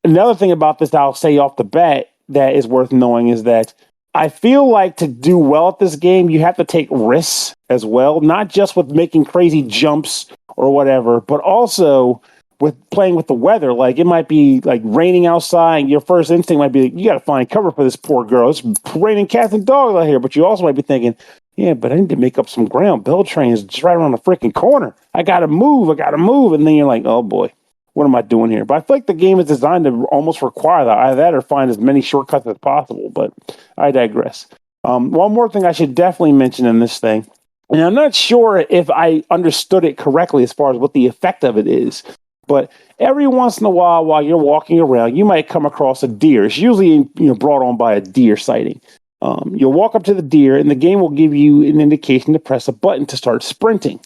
another thing about this that I'll say off the bat that is worth knowing is that I feel like to do well at this game, you have to take risks as well, not just with making crazy jumps or whatever, but also with playing with the weather. Like it might be like raining outside, and your first instinct might be like, you got to find cover for this poor girl. It's raining cats and dogs out here. But you also might be thinking, yeah, but I need to make up some ground. Beltring is just right around the freaking corner. I got to move. And then you're like, oh boy, what am I doing here? But I feel like the game is designed to almost require that. Either that or find as many shortcuts as possible. But I digress. One more thing I should definitely mention in this thing, and I'm not sure if I understood it correctly as far as what the effect of it is. But every once in a while you're walking around, you might come across a deer. It's usually brought on by a deer sighting. You'll walk up to the deer, and the game will give you an indication to press a button to start sprinting.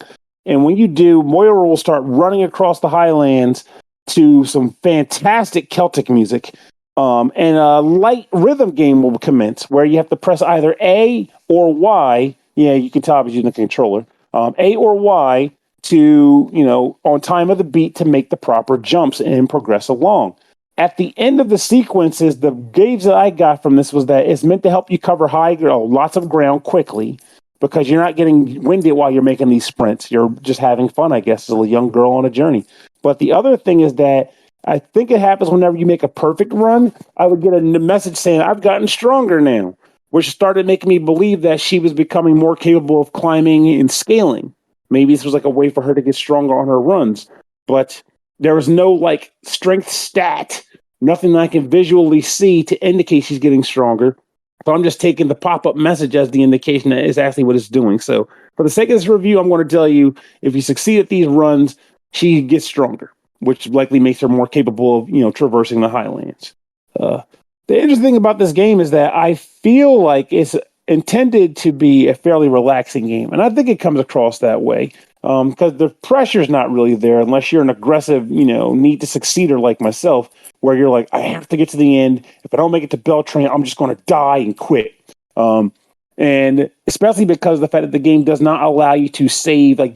And when you do, Moira will start running across the highlands to some fantastic Celtic music. And a light rhythm game will commence where you have to press either A or Y. Yeah, you can tell I was using the controller. A or Y to, on time of the beat to make the proper jumps and progress along. At the end of the sequences, the gauge that I got from this was that it's meant to help you cover lots of ground quickly because you're not getting winded while you're making these sprints. You're just having fun, I guess, as a young girl on a journey. But the other thing is that I think it happens whenever you make a perfect run. I would get a message saying, I've gotten stronger now, which started making me believe that she was becoming more capable of climbing and scaling. Maybe this was like a way for her to get stronger on her runs. But there was no like strength stat, nothing I can visually see to indicate she's getting stronger. So I'm just taking the pop-up message as the indication that is actually what it's doing. So for the sake of this review, I'm going to tell you, if you succeed at these runs, she gets stronger, which likely makes her more capable of, traversing the highlands. The interesting thing about this game is that I feel like it's intended to be a fairly relaxing game. And I think it comes across that way because the pressure's not really there unless you're an aggressive, need to succeeder like myself, where you're like, I have to get to the end. If I don't make it to Beltring, I'm just going to die and quit. And especially because of the fact that the game does not allow you to save, save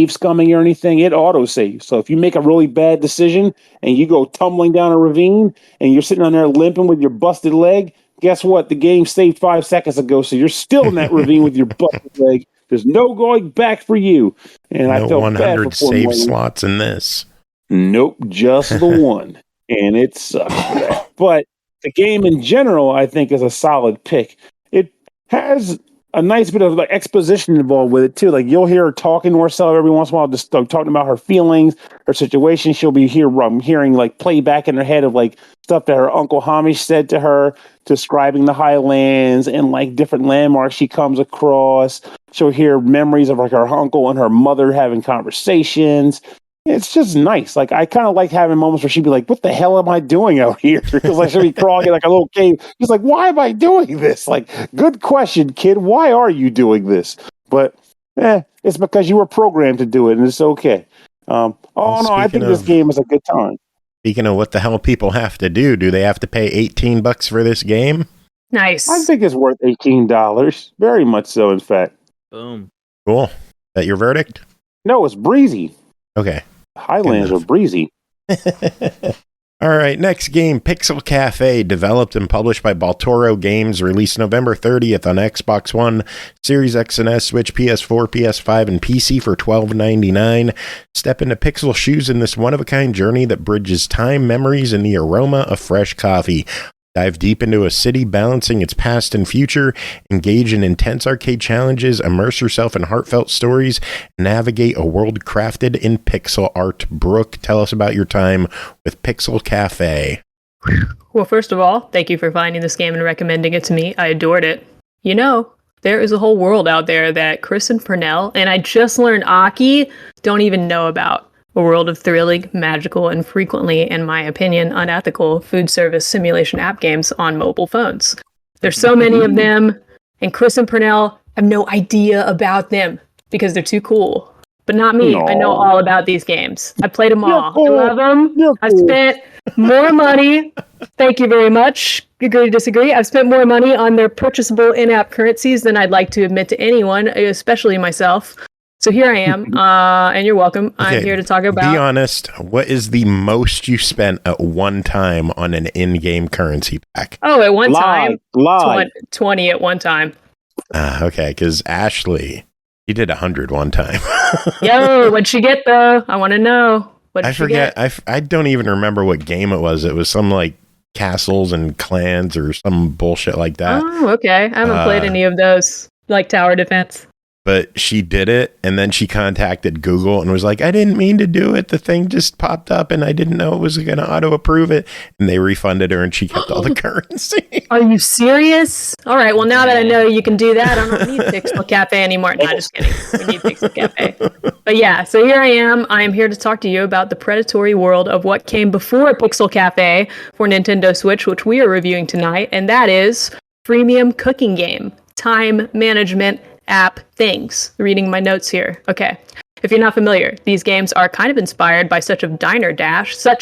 scumming or anything, it auto saves. So if you make a really bad decision and you go tumbling down a ravine and you're sitting on there limping with your busted leg, guess what? The game saved 5 seconds ago. So you're still in that ravine with your busted leg. There's no going back for you. And I felt 100 save slots in this. Nope, just the one. And it sucks for that. But the game in general, I think, is a solid pick. It has a nice bit of like exposition involved with it too. Like you'll hear her talking to herself every once in a while, just talking about her feelings, her situation. She'll be hearing like playback in her head of like stuff that her Uncle Hamish said to her, describing the highlands and like different landmarks she comes across. She'll hear memories of like her uncle and her mother having conversations. It's just nice. Like I kind of like having moments where she'd be like, "What the hell am I doing out here?" Because like she'll be crawling in like a little cave. She's like, "Why am I doing this?" Like, good question, kid. Why are you doing this? But it's because you were programmed to do it, and it's okay. I think this game is a good time. Speaking of what the hell people have to do they have to pay $18 for this game? Nice. I think it's worth $18. Very much so, in fact. Boom. Cool. Is that your verdict? No, it's breezy. Okay. Highlands are breezy. All right, next game, Pixel Café, developed and published by Baltoro Games, released November 30th on Xbox One, Series X and S, Switch, PS4, PS5, and PC for $12.99. Step into Pixel shoes in this one-of-a-kind journey that bridges time, memories, and the aroma of fresh coffee. Dive deep into a city balancing its past and future, engage in intense arcade challenges, immerse yourself in heartfelt stories, navigate a world crafted in pixel art. Brooke, tell us about your time with Pixel Café. Well, first of all, thank you for finding this game and recommending it to me. I adored it. You know, there is a whole world out there that Chris and Pernell, and I just learned Aki, don't even know about. A world of thrilling, magical, and frequently, in my opinion, unethical food service simulation app games on mobile phones. There's so many of them, and Chris and Pernell have no idea about them because they're too cool. But not me. I know all about these games. I played them all. I love them. I've spent more money. Thank you very much. Agree to disagree. I've spent more money on their purchasable in-app currencies than I'd like to admit to anyone, especially myself. So here I am, and you're welcome. Okay, I'm here to talk about... Be honest, what is the most you spent at one time on an in-game currency pack? Oh, at one time? 20 at one time. Okay, because Ashley, you did 100 one time. Yo, what'd she get, though? I want to know. I forget. I don't even remember what game it was. It was some, like, castles and clans or some bullshit like that. Oh, okay. I haven't played any of those, like tower defense. But she did it, and then she contacted Google and was like, I didn't mean to do it. The thing just popped up, and I didn't know it was going to auto-approve it. And they refunded her, and she kept all the currency. Are you serious? All right, well, now that I know you can do that, I don't need Pixel Cafe anymore. No, just kidding. We need Pixel Cafe. But yeah, so here I am. I am here to talk to you about the predatory world of what came before Pixel Cafe for Nintendo Switch, which we are reviewing tonight, and that is freemium cooking game, time management app things. Reading my notes here. Okay. If you're not familiar, these games are kind of inspired by such as Diner Dash, not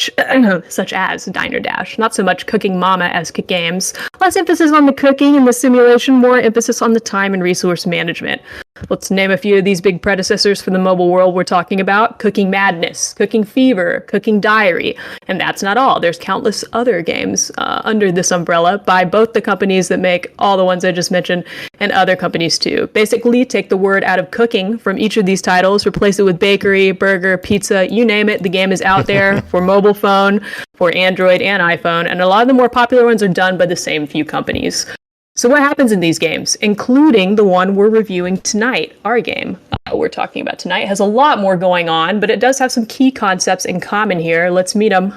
so much Cooking Mama-esque games. Less emphasis on the cooking and the simulation, more emphasis on the time and resource management. Let's name a few of these big predecessors for the mobile world we're talking about. Cooking Madness, Cooking Fever, Cooking Diary. And that's not all. There's countless other games under this umbrella by both the companies that make all the ones I just mentioned and other companies too. Basically, take the word out of cooking from each of these titles, replace it with bakery, burger, pizza, you name it. The game is out there for mobile phone, for Android and iPhone, and a lot of the more popular ones are done by the same few companies. So what happens in these games, including the one we're reviewing tonight, our game we're talking about tonight, has a lot more going on, but it does have some key concepts in common here. Let's meet them.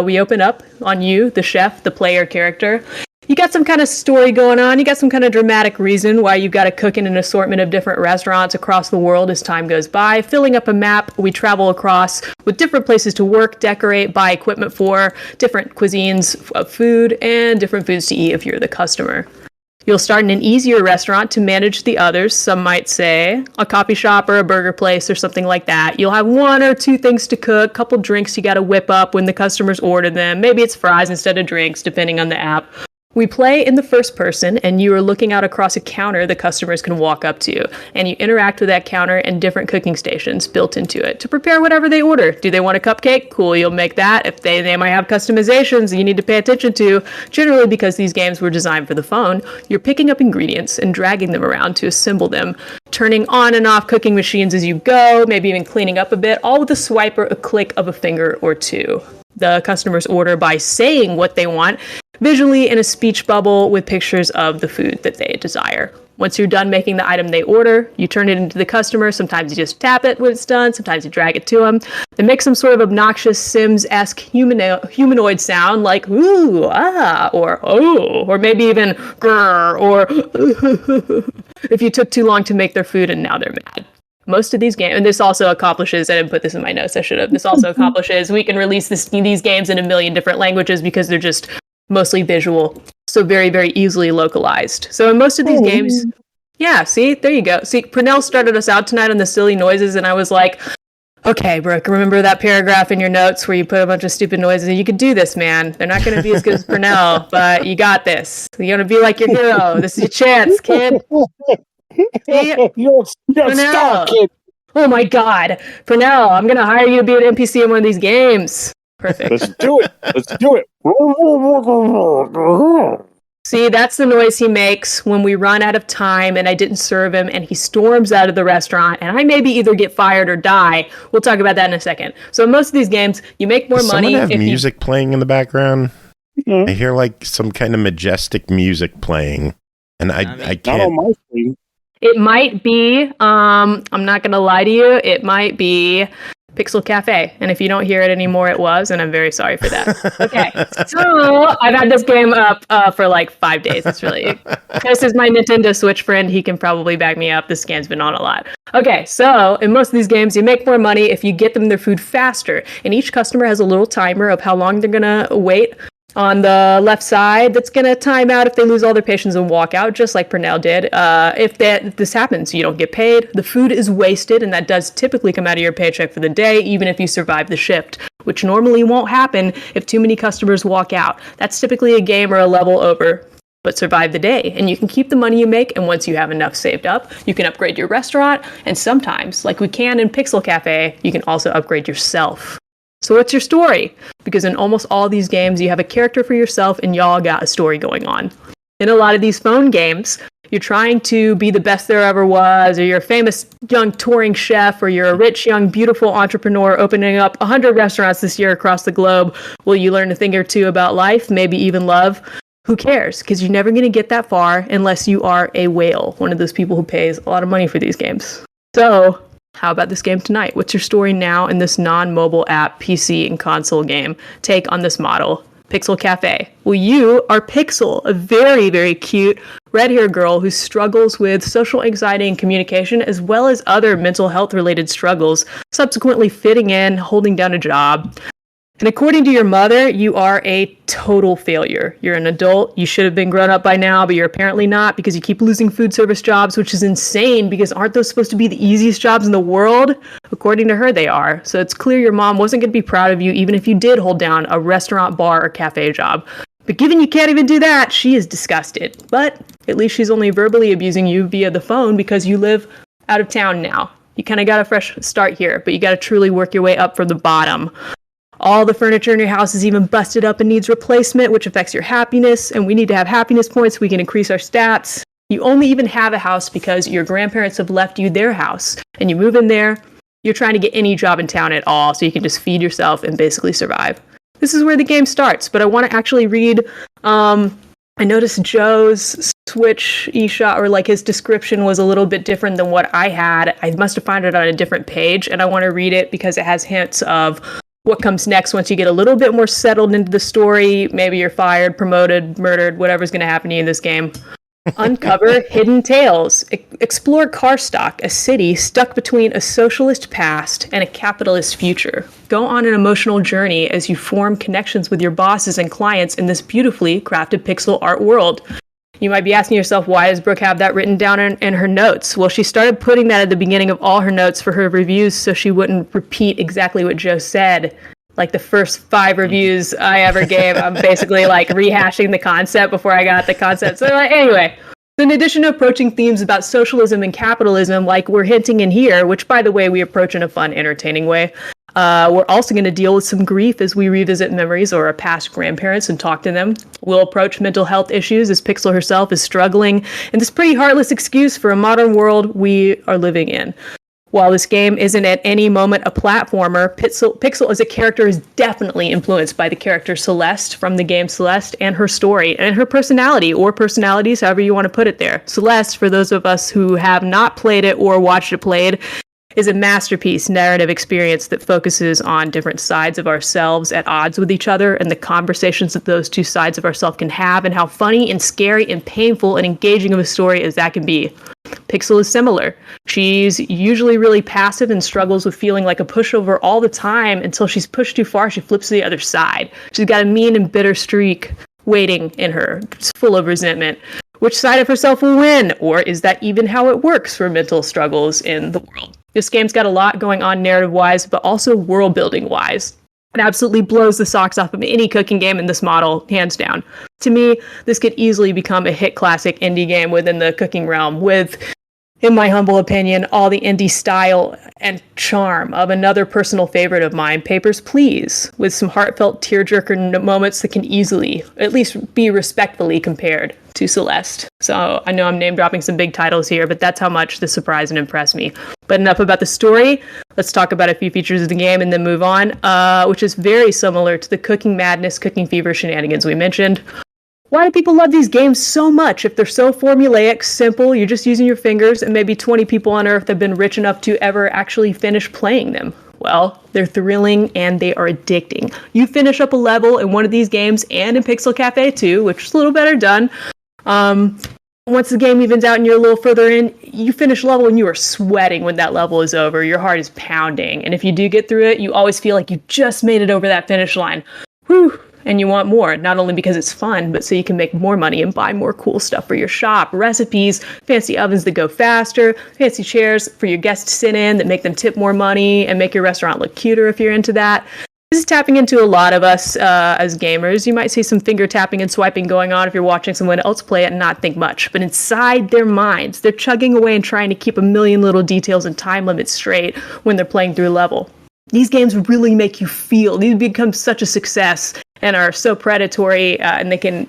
We open up on you, the chef, the player character. You got some kind of story going on. You got some kind of dramatic reason why you've got to cook in an assortment of different restaurants across the world as time goes by. Filling up a map, we travel across with different places to work, decorate, buy equipment for, different cuisines of food, and different foods to eat if you're the customer. You'll start in an easier restaurant to manage the others, some might say, a coffee shop or a burger place or something like that. You'll have one or two things to cook, a couple drinks you got to whip up when the customers order them. Maybe it's fries instead of drinks, depending on the app. We play in the first person, and you are looking out across a counter the customers can walk up to, and you interact with that counter and different cooking stations built into it to prepare whatever they order. Do they want a cupcake? Cool, you'll make that. If they might have customizations you need to pay attention to, generally because these games were designed for the phone, you're picking up ingredients and dragging them around to assemble them, turning on and off cooking machines as you go, maybe even cleaning up a bit, all with a swipe or a click of a finger or two. The customers order by saying what they want, visually in a speech bubble with pictures of the food that they desire. Once you're done making the item they order, you turn it into the customer. Sometimes you just tap it when it's done. Sometimes you drag it to them. They make some sort of obnoxious Sims-esque humanoid sound like ooh, ah, or oh, or maybe even grrr, or if you took too long to make their food and now they're mad. Most of these games, and this also accomplishes, I didn't put this in my notes, I should have, this also accomplishes, we can release these games in a million different languages because they're just mostly visual, so very, very easily localized. So in most of these games, yeah, see, there you go. See, Pernell started us out tonight on the silly noises, and I was like, okay, Brooke, remember that paragraph in your notes where you put a bunch of stupid noises? You could do this, man. They're not going to be as good as Pernell, but you got this. You're going to be like your hero. This is your chance, kid. Stop, kid. Oh my God, Pernell, I'm gonna hire you to be an NPC in one of these games. Perfect. Let's do it. See, that's the noise he makes when we run out of time and I didn't serve him and he storms out of the restaurant and I maybe either get fired or die. We'll talk about that in a second. So in most of these games, you make more money. Someone have music playing in the background? I hear like some kind of majestic music playing, and I can't. Not on my screen. It might be, I'm not going to lie to you, it might be Pixel Café. And if you don't hear it anymore, it was, and I'm very sorry for that. Okay, so I've had this game up for like 5 days. It's really, Chris is my Nintendo Switch friend. He can probably back me up. This game's been on a lot. Okay, so in most of these games, you make more money if you get them their food faster. And each customer has a little timer of how long they're going to wait. On the left side, that's going to time out if they lose all their patience and walk out, just like Pernell did. If this happens, you don't get paid. The food is wasted, and that does typically come out of your paycheck for the day, even if you survive the shift, which normally won't happen if too many customers walk out. That's typically a game or a level over, but survive the day. And you can keep the money you make, and once you have enough saved up, you can upgrade your restaurant, and sometimes, like we can in Pixel Cafe, you can also upgrade yourself. So what's your story? Because in almost all these games, you have a character for yourself and y'all got a story going on. In a lot of these phone games, you're trying to be the best there ever was, or you're a famous young touring chef, or you're a rich, young, beautiful entrepreneur opening up 100 restaurants this year across the globe. Will you learn a thing or two about life, maybe even love? Who cares? Because you're never going to get that far unless you are a whale, one of those people who pays a lot of money for these games. So how about this game tonight? What's your story now in this non-mobile app, PC, and console game? Take on this model, Pixel Cafe. Well, you are Pixel, a very, very cute red-haired girl who struggles with social anxiety and communication, as well as other mental health-related struggles, subsequently fitting in, holding down a job. And according to your mother, you are a total failure. You're an adult. You should have been grown up by now, but you're apparently not because you keep losing food service jobs, which is insane because aren't those supposed to be the easiest jobs in the world? According to her, they are. So it's clear your mom wasn't going to be proud of you even if you did hold down a restaurant, bar, or cafe job. But given you can't even do that, she is disgusted. But at least she's only verbally abusing you via the phone because you live out of town now. You kind of got a fresh start here, but you got to truly work your way up from the bottom. All the furniture in your house is even busted up and needs replacement, which affects your happiness, and we need to have happiness points so we can increase our stats. You only even have a house because your grandparents have left you their house, and you move in there. You're trying to get any job in town at all so you can just feed yourself and basically survive. This is where the game starts, but I want to actually read, I noticed Joe's Switch eShop, or like his description was a little bit different than what I had. I must have found it on a different page, and I want to read it because it has hints of what comes next once you get a little bit more settled into the story. Maybe you're fired, promoted, murdered, whatever's going to happen to you in this game. Uncover hidden tales. Explore Karstock, a city stuck between a socialist past and a capitalist future. Go on an emotional journey as you form connections with your bosses and clients in this beautifully crafted pixel art world. You might be asking yourself, why does Brooke have that written down in her notes? Well, she started putting that at the beginning of all her notes for her reviews so she wouldn't repeat exactly what Joe said. Like the first 5 reviews I ever gave, I'm basically like rehashing the concept before I got the concept. So anyway, in addition to approaching themes about socialism and capitalism like we're hinting in here, which by the way, we approach in a fun, entertaining way, we're also going to deal with some grief as we revisit memories or our past grandparents and talk to them. We'll approach mental health issues as Pixel herself is struggling in this pretty heartless excuse for a modern world we are living in. While this game isn't at any moment a platformer, Pixel as a character is definitely influenced by the character Celeste from the game Celeste and her story and her personality, or personalities, however you want to put it there. Celeste, for those of us who have not played it or watched it played, is a masterpiece narrative experience that focuses on different sides of ourselves at odds with each other and the conversations that those two sides of ourselves can have and how funny and scary and painful and engaging of a story as that can be. Pixel is similar. She's usually really passive and struggles with feeling like a pushover all the time until she's pushed too far, she flips to the other side. She's got a mean and bitter streak waiting in her. It's full of resentment. Which side of herself will win? Or is that even how it works for mental struggles in the world? This game's got a lot going on narrative-wise, but also world-building-wise. It absolutely blows the socks off of any cooking game in this model, hands down. To me, this could easily become a hit classic indie game within the cooking realm, with in my humble opinion, all the indie style and charm of another personal favorite of mine, Papers, Please, with some heartfelt tearjerker moments that can easily, at least be respectfully compared to Celeste. So I know I'm name dropping some big titles here, but that's how much this surprised and impressed me. But enough about the story. Let's talk about a few features of the game and then move on, which is very similar to the cooking madness, cooking fever shenanigans we mentioned. Why do people love these games so much if they're so formulaic, simple, you're just using your fingers, and maybe 20 people on Earth have been rich enough to ever actually finish playing them? Well, they're thrilling and they are addicting. You finish up a level in one of these games and in Pixel Cafe too, which is a little better done. Once the game evens out and you're a little further in, you finish level and you are sweating when that level is over. Your heart is pounding. And if you do get through it, you always feel like you just made it over that finish line. Whew. And you want more, not only because it's fun, but so you can make more money and buy more cool stuff for your shop. Recipes, fancy ovens that go faster, fancy chairs for your guests to sit in that make them tip more money and make your restaurant look cuter if you're into that. This is tapping into a lot of us as gamers. You might see some finger tapping and swiping going on if you're watching someone else play it and not think much. But inside their minds, they're chugging away and trying to keep a million little details and time limits straight when they're playing through a level. These games really make you feel. These become such a success and are so predatory, and they can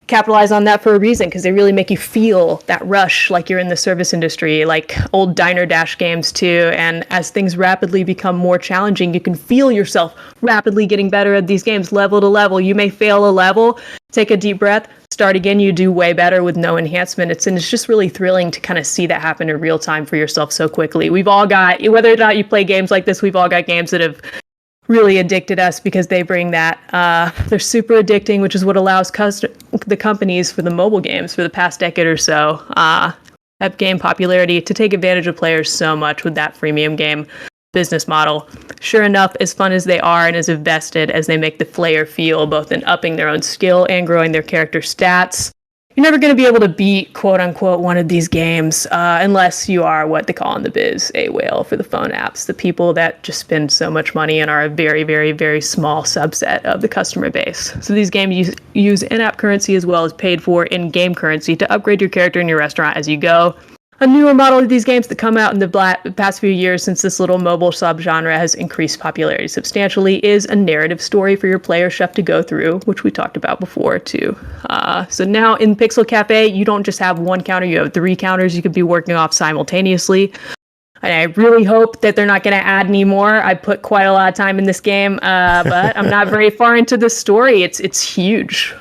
capitalize on that for a reason because they really make you feel that rush like you're in the service industry, like old Diner Dash games too. And as things rapidly become more challenging, you can feel yourself rapidly getting better at these games, level to level. You may fail a level, take a deep breath, start again, you do way better with no enhancement. It's just really thrilling to kind of see that happen in real time for yourself so quickly. We've all got, whether or not you play games like this, we've all got games that have really addicted us because they bring that. They're super addicting, which is what allows the companies for the mobile games for the past decade or so have gained popularity to take advantage of players so much with that freemium game business model. Sure enough, as fun as they are and as invested as they make the player feel, both in upping their own skill and growing their character stats, you're never going to be able to beat, quote unquote, one of these games unless you are what they call in the biz a whale for the phone apps, the people that just spend so much money and are a very, very, very small subset of the customer base. So these games use in-app currency as well as paid for in-game currency to upgrade your character in your restaurant as you go. A newer model of these games that come out in the past few years since this little mobile subgenre has increased popularity substantially is a narrative story for your player chef to go through, which we talked about before too. So now in Pixel Cafe, you don't just have one counter, you have 3 counters you could be working off simultaneously. And I really hope that they're not going to add any more. I put quite a lot of time in this game, but I'm not very far into the story. It's huge.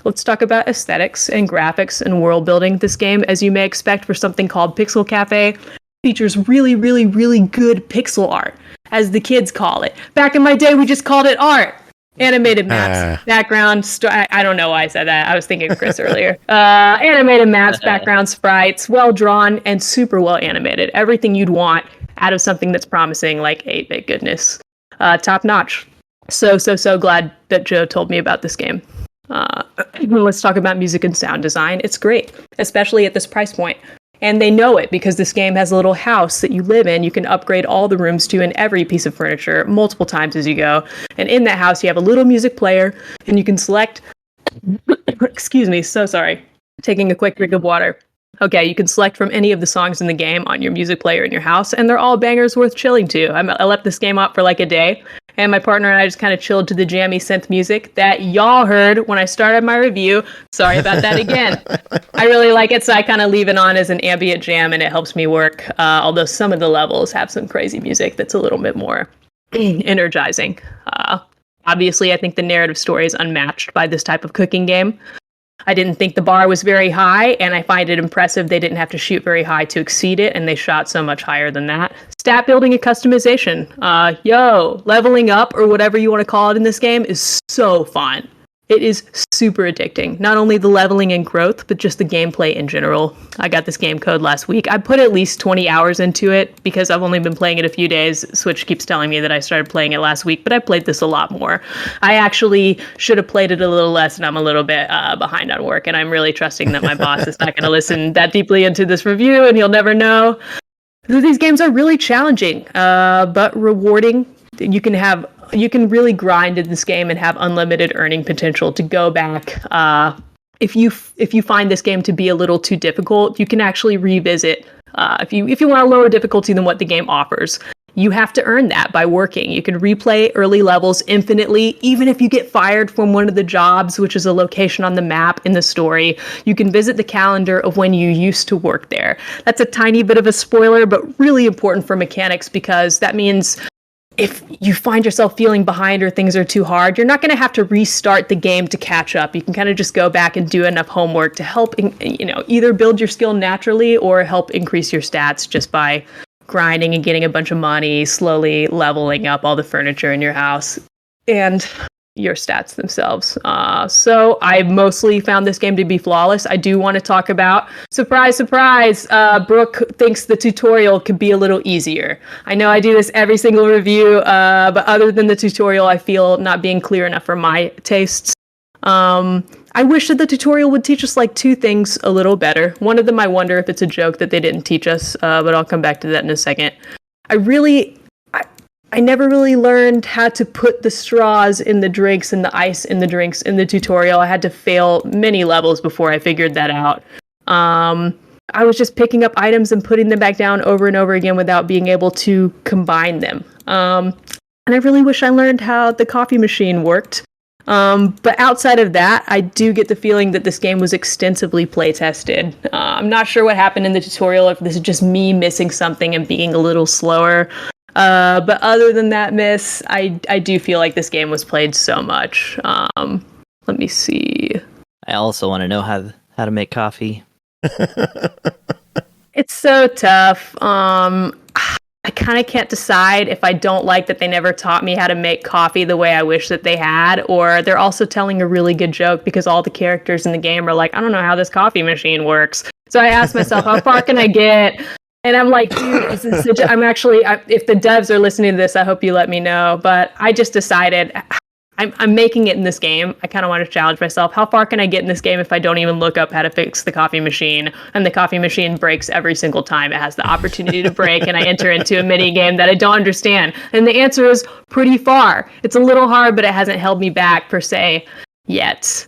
Let's talk about aesthetics and graphics and world building. This game, as you may expect for something called Pixel Cafe, features really, really, really good pixel art, as the kids call it. Back in my day, we just called it art. Animated maps, background, I don't know why I said that. I was thinking of Chris earlier. Animated maps, background sprites, well drawn and super well animated. Everything you'd want out of something that's promising like 8-bit goodness. Top notch. So glad that Joe told me about this game. Let's talk about music and sound design. It's great, especially at this price point. And they know it because this game has a little house that you live in. You can upgrade all the rooms to and every piece of furniture multiple times as you go. And in that house, you have a little music player and you can select, excuse me, so sorry, taking a quick drink of water. Okay, you can select from any of the songs in the game on your music player in your house, and they're all bangers worth chilling to. I left this game out for like a day, and my partner and I just kind of chilled to the jammy synth music that y'all heard when I started my review. Sorry about that again. I really like it, so I kind of leave it on as an ambient jam, and it helps me work, although some of the levels have some crazy music that's a little bit more energizing. Obviously, I think the narrative story is unmatched by this type of cooking game. I didn't think the bar was very high, and I find it impressive they didn't have to shoot very high to exceed it, and they shot so much higher than that. Stat building and customization. Leveling up, or whatever you want to call it in this game, is so fun. It is super addicting. Not only the leveling and growth, but just the gameplay in general. I got this game code last week. I put at least 20 hours into it because I've only been playing it a few days. Switch keeps telling me that I started playing it last week, but I played this a lot more. I actually should have played it a little less, and I'm a little bit behind on work, and I'm really trusting that my boss is not going to listen that deeply into this review, and he'll never know. These games are really challenging, but rewarding. You can really grind in this game and have unlimited earning potential to go back. If you find this game to be a little too difficult, you can actually revisit If you want a lower difficulty than what the game offers, you have to earn that by working. You can replay early levels infinitely, even if you get fired from one of the jobs, which is a location on the map in the story. You can visit the calendar of when you used to work there. That's a tiny bit of a spoiler, but really important for mechanics, because that means if you find yourself feeling behind or things are too hard, you're not going to have to restart the game to catch up. You can kind of just go back and do enough homework to help, either build your skill naturally or help increase your stats just by grinding and getting a bunch of money, slowly leveling up all the furniture in your house and your stats themselves. So I mostly found this game to be flawless. I do want to talk about, surprise, surprise, Brooke thinks the tutorial could be a little easier. I know I do this every single review, but other than the tutorial, I feel not being clear enough for my tastes. I wish that the tutorial would teach us like two things a little better. One of them, I wonder if it's a joke that they didn't teach us, but I'll come back to that in a second. I never really learned how to put the straws in the drinks and the ice in the drinks in the tutorial. I had to fail many levels before I figured that out. I was just picking up items and putting them back down over and over again without being able to combine them. And I really wish I learned how the coffee machine worked. But outside of that, I do get the feeling that this game was extensively play tested. I'm not sure what happened in the tutorial, if this is just me missing something and being a little slower. But other than that miss, I do feel like this game was played so much. Let me see. I also want to know how to make coffee. It's so tough. I kind of can't decide if I don't like that they never taught me how to make coffee the way I wish that they had, or they're also telling a really good joke because all the characters in the game are like, I don't know how this coffee machine works. So I asked myself, how far can I get? And I'm like, dude, if the devs are listening to this, I hope you let me know. But I just decided I'm making it in this game. I kind of want to challenge myself. How far can I get in this game if I don't even look up how to fix the coffee machine? And the coffee machine breaks every single time it has the opportunity to break, and I enter into a mini game that I don't understand. And the answer is pretty far. It's a little hard, but it hasn't held me back per se yet.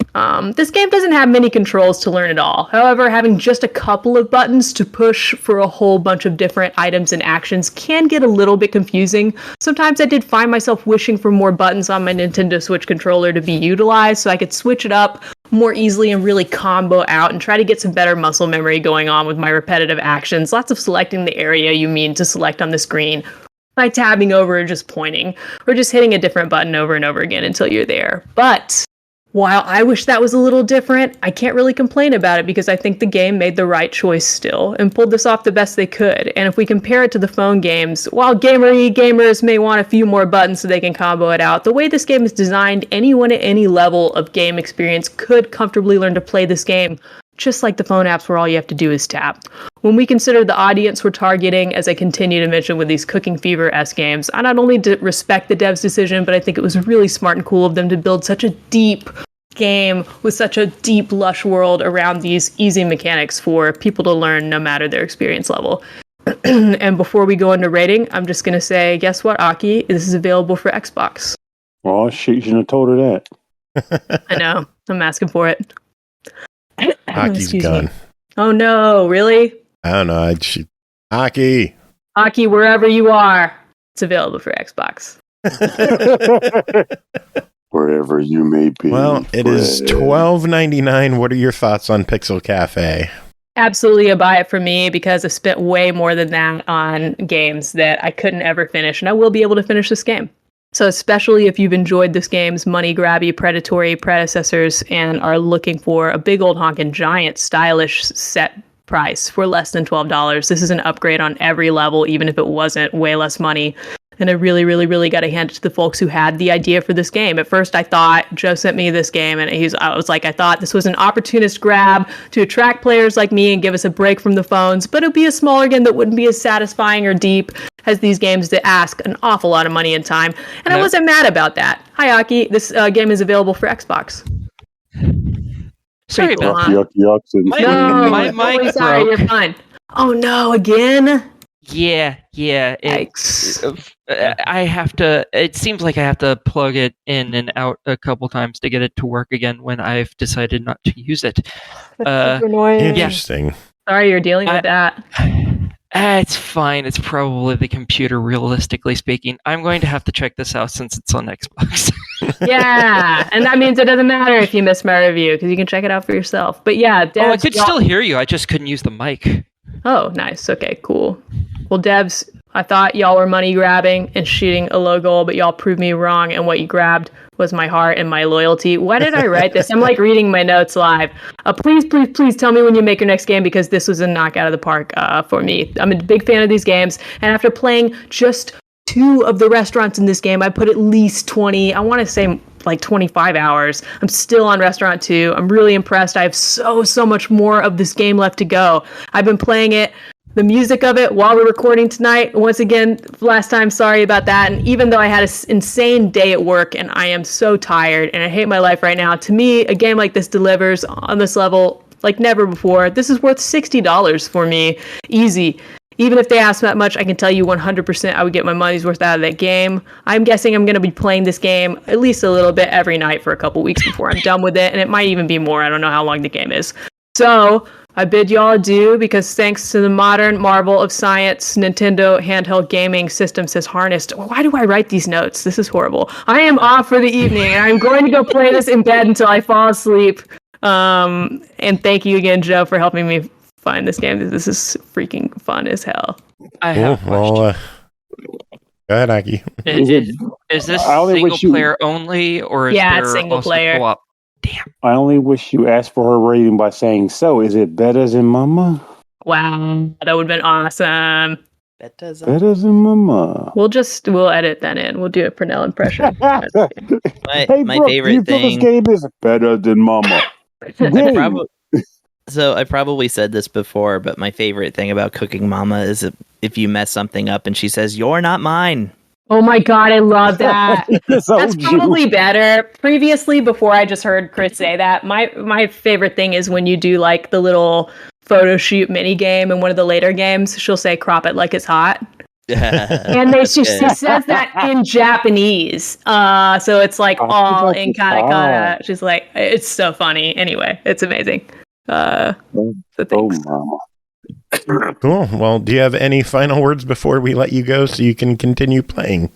This game doesn't have many controls to learn at all. However, having just a couple of buttons to push for a whole bunch of different items and actions can get a little bit confusing. Sometimes I did find myself wishing for more buttons on my Nintendo Switch controller to be utilized so I could switch it up more easily and really combo out and try to get some better muscle memory going on with my repetitive actions. Lots of selecting the area you mean to select on the screen by tabbing over or just pointing, or just hitting a different button over and over again until you're there. But while I wish that was a little different, I can't really complain about it because I think the game made the right choice still and pulled this off the best they could. And if we compare it to the phone games, while gamers may want a few more buttons so they can combo it out, the way this game is designed, anyone at any level of game experience could comfortably learn to play this game, just like the phone apps where all you have to do is tap. When we consider the audience we're targeting, as I continue to mention with these Cooking Fever-esque games, I not only respect the devs' decision, but I think it was really smart and cool of them to build such a deep game with such a deep, lush world around these easy mechanics for people to learn no matter their experience level. And before we go into rating, I'm just going to say, guess what, Aki? This is available for Xbox. Oh, shit, you shouldn't have told her that. I know. I'm asking for it. Aki's gone. Oh, no. Really? I don't know. Aki, wherever you are, it's available for Xbox. Wherever you may be. Well, it is $12.99. What are your thoughts on Pixel Cafe? Absolutely a buy it for me because I spent way more than that on games that I couldn't ever finish, and I will be able to finish this game. So especially if you've enjoyed this game's money-grabby, predatory predecessors and are looking for a big old honkin' giant stylish set price for less than $12, this is an upgrade on every level, even if it wasn't way less money. And I really, really, really got to hand it to the folks who had the idea for this game. At first, I thought Joe sent me this game, and I thought this was an opportunist grab to attract players like me and give us a break from the phones, but it'd be a smaller game that wouldn't be as satisfying or deep as these games that ask an awful lot of money and time. And I wasn't mad about that. Hi, Aki. This game is available for Xbox. Sorry about that. Sorry, you're fine. Oh no, again? Yeah. I have to. It seems like I have to plug it in and out a couple times to get it to work again when I've decided not to use it. That's super annoying. Interesting. Sorry, you're dealing with that. It's fine. It's probably the computer, realistically speaking. I'm going to have to check this out since it's on Xbox. Yeah, and that means it doesn't matter if you miss my review because you can check it out for yourself. But yeah, Devs, I could still hear you. I just couldn't use the mic. Oh, nice. Okay, cool. Well, Devs, I thought y'all were money grabbing and shooting a low goal, but y'all proved me wrong, and what you grabbed was my heart and my loyalty. Why did I write this? I'm like reading my notes live. Please tell me when you make your next game, because this was a knockout of the park for me. I'm a big fan of these games, and after playing just 2 of the restaurants in this game, I put at least 20, I want to say like 25 hours. I'm still on Restaurant 2. I'm really impressed. I have so much more of this game left to go. I've been playing it, the music of it, while we're recording tonight. Once again, last time, sorry about that. And even though I had an insane day at work and I am so tired and I hate my life right now, to me, a game like this delivers on this level like never before. This is worth $60 for me. Easy. Even if they ask that much, I can tell you 100% I would get my money's worth out of that game. I'm guessing I'm going to be playing this game at least a little bit every night for a couple weeks before I'm done with it, and it might even be more. I don't know how long the game is. So I bid y'all adieu, because thanks to the modern marvel of science, Nintendo handheld gaming systems has harnessed... Why do I write these notes? This is horrible. I am off for the evening, and I'm going to go play this in bed until I fall asleep. And thank you again, Joe, for helping me find this game. This is freaking fun as hell. I have a question. Go ahead, Aki. Is this single player only, or is there it's single also player. co-op? Damn. I only wish you asked for her rating by saying, so is it better than Mama? Wow, that would have been awesome. Better than Mama. We'll edit that in. We'll do a Pernell impression. My Brooke, favorite thing. This game is better than Mama. I probably said this before, but my favorite thing about Cooking Mama is if you mess something up and she says, "You're not mine." Oh my god, I love that. That's probably better. Previously, before I just heard Chris say that, my favorite thing is when you do like the little photo shoot mini game in one of the later games. She'll say, "Crop it like it's hot." And she says that in Japanese. So it's like all in katakana. She's like, it's so funny. Anyway, it's amazing. So thanks. Mama. Cool. Well, do you have any final words before we let you go so you can continue playing?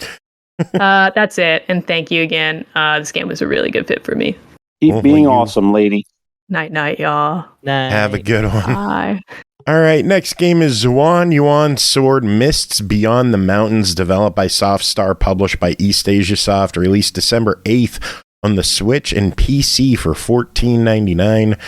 That's it. And thank you again. This game was a really good fit for me. Keep being awesome, lady. Night, y'all. Night. Have a good one. Bye. All right, next game is Yuan Sword Mists Beyond the Mountains, developed by Softstar, published by eastasiasoft, released December 8th on the Switch and PC for $14.99.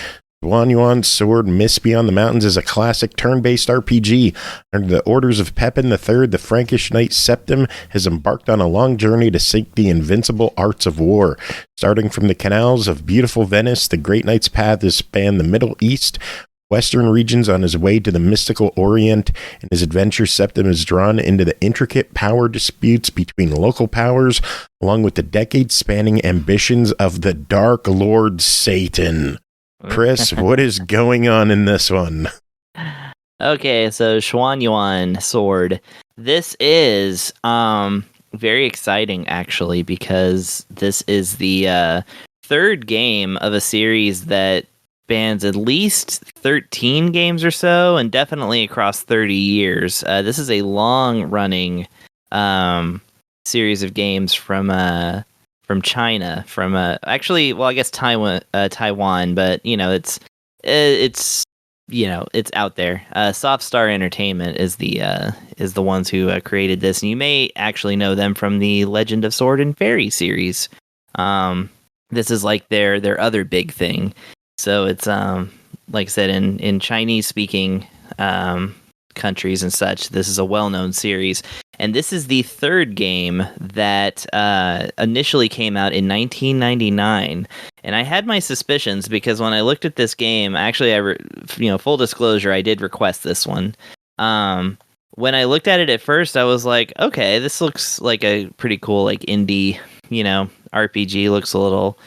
Yuan Sword Mists Beyond the Mountains is a classic turn-based RPG. Under the orders of Pepin III, the Frankish knight Septim has embarked on a long journey to seek the invincible arts of war. Starting from the canals of beautiful Venice, the Great Knight's path has spanned the Middle East, Western regions on his way to the mystical Orient. In his adventure, Septim is drawn into the intricate power disputes between local powers, along with the decade-spanning ambitions of the Dark Lord Satan. Chris, what is going on in this one? Okay, so Xuan Yuan Sword. This is very exciting, actually, because this is the third game of a series that spans at least 13 games or so, and definitely across 30 years. This is a long-running series of games from China, actually, well, I guess Taiwan, but it's out there. Softstar Entertainment is the ones who created this, and you may actually know them from the Legend of Sword and Fairy series. This is like their other big thing. So it's like I said, in Chinese speaking countries and such, this is a well-known series. And this is the third game that initially came out in 1999. And I had my suspicions because when I looked at this game, actually, full disclosure, I did request this one. When I looked at it at first, I was like, okay, this looks like a pretty cool, like indie, RPG. Looks a little,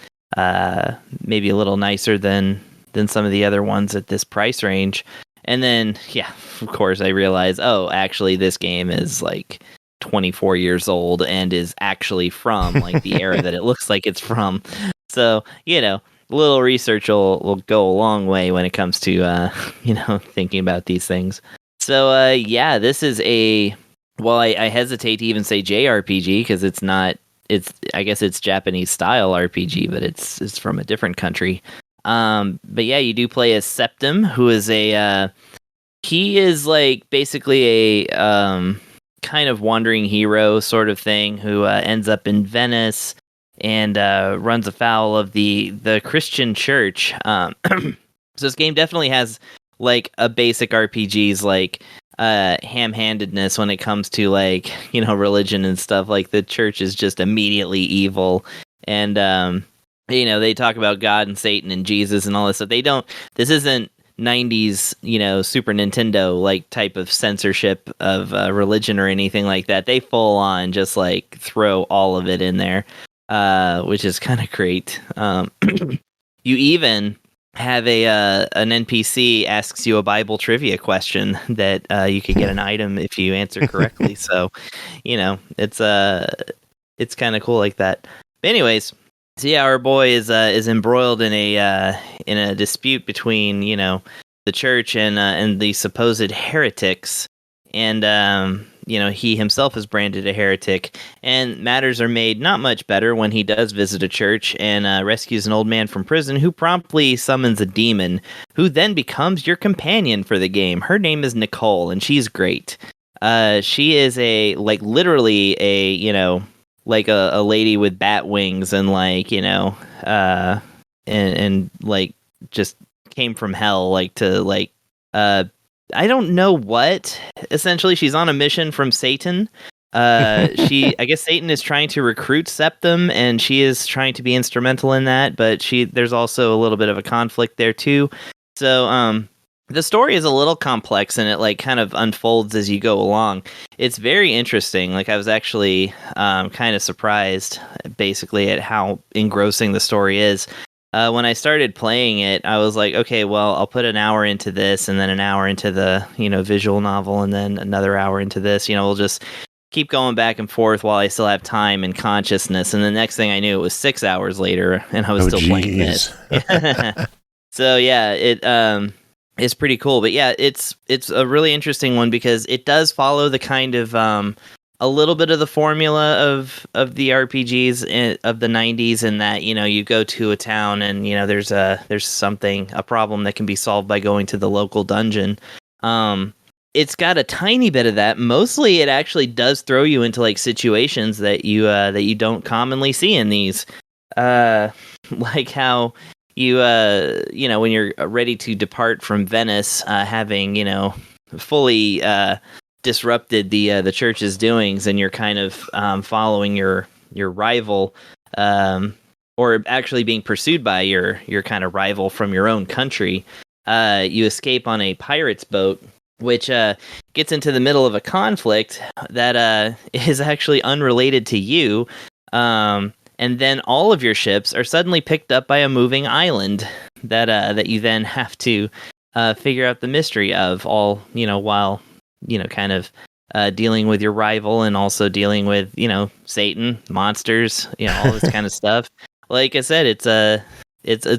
maybe a little nicer than some of the other ones at this price range. And then, yeah, of course, I realized, actually, this game is like 24 years old and is actually from like the era that it looks like it's from. So, a little research will go a long way when it comes to, thinking about these things. So, yeah, this is a... Well, I hesitate to even say JRPG because it's not... I guess it's Japanese style RPG, but it's from a different country. But yeah, you do play as Septim, who is he is like basically a kind of wandering hero sort of thing who ends up in Venice and runs afoul of the Christian church. So this game definitely has like a basic RPG's like ham-handedness when it comes to like, religion and stuff. Like the church is just immediately evil, and they talk about God and Satan and Jesus and all this stuff. This isn't 90s, Super Nintendo like type of censorship of religion or anything like that. They full on just like throw all of it in there, which is kind of great. You even have an NPC asks you a Bible trivia question that you could get an item if you answer correctly. So, it's kind of cool like that. But anyways, so yeah, our boy is embroiled in a dispute between the church and the supposed heretics, and he himself is branded a heretic, and matters are made not much better when he does visit a church and rescues an old man from prison who promptly summons a demon, who then becomes your companion for the game. Her name is Nicole, and she's great. She is literally a like a lady with bat wings and like and like just came from hell I don't know what. Essentially, she's on a mission from Satan. I guess Satan is trying to recruit Septim, and she is trying to be instrumental in that. But there's also a little bit of a conflict there too. So, the story is a little complex, and it like kind of unfolds as you go along. It's very interesting. Like I was actually kind of surprised, basically, at how engrossing the story is. When I started playing it, I was like, okay, well, I'll put an hour into this and then an hour into the, visual novel and then another hour into this. We'll just keep going back and forth while I still have time and consciousness. And the next thing I knew, it was 6 hours later and I was still playing this. So yeah, it's pretty cool. But yeah, it's a really interesting one because it does follow the kind of a little bit of the formula of the RPGs of the 90s, in that you go to a town and there's a problem that can be solved by going to the local dungeon. It's got a tiny bit of that. Mostly it actually does throw you into like situations that you don't commonly see in these, like how you when you're ready to depart from Venice, having fully disrupted the church's doings, and you're kind of following your rival, or actually being pursued by your kind of rival from your own country. You escape on a pirate's boat, which gets into the middle of a conflict that is actually unrelated to you. And then all of your ships are suddenly picked up by a moving island that you then have to figure out the mystery of, all while kind of dealing with your rival and also dealing with Satan, monsters, all this kind of stuff. Like I said, it's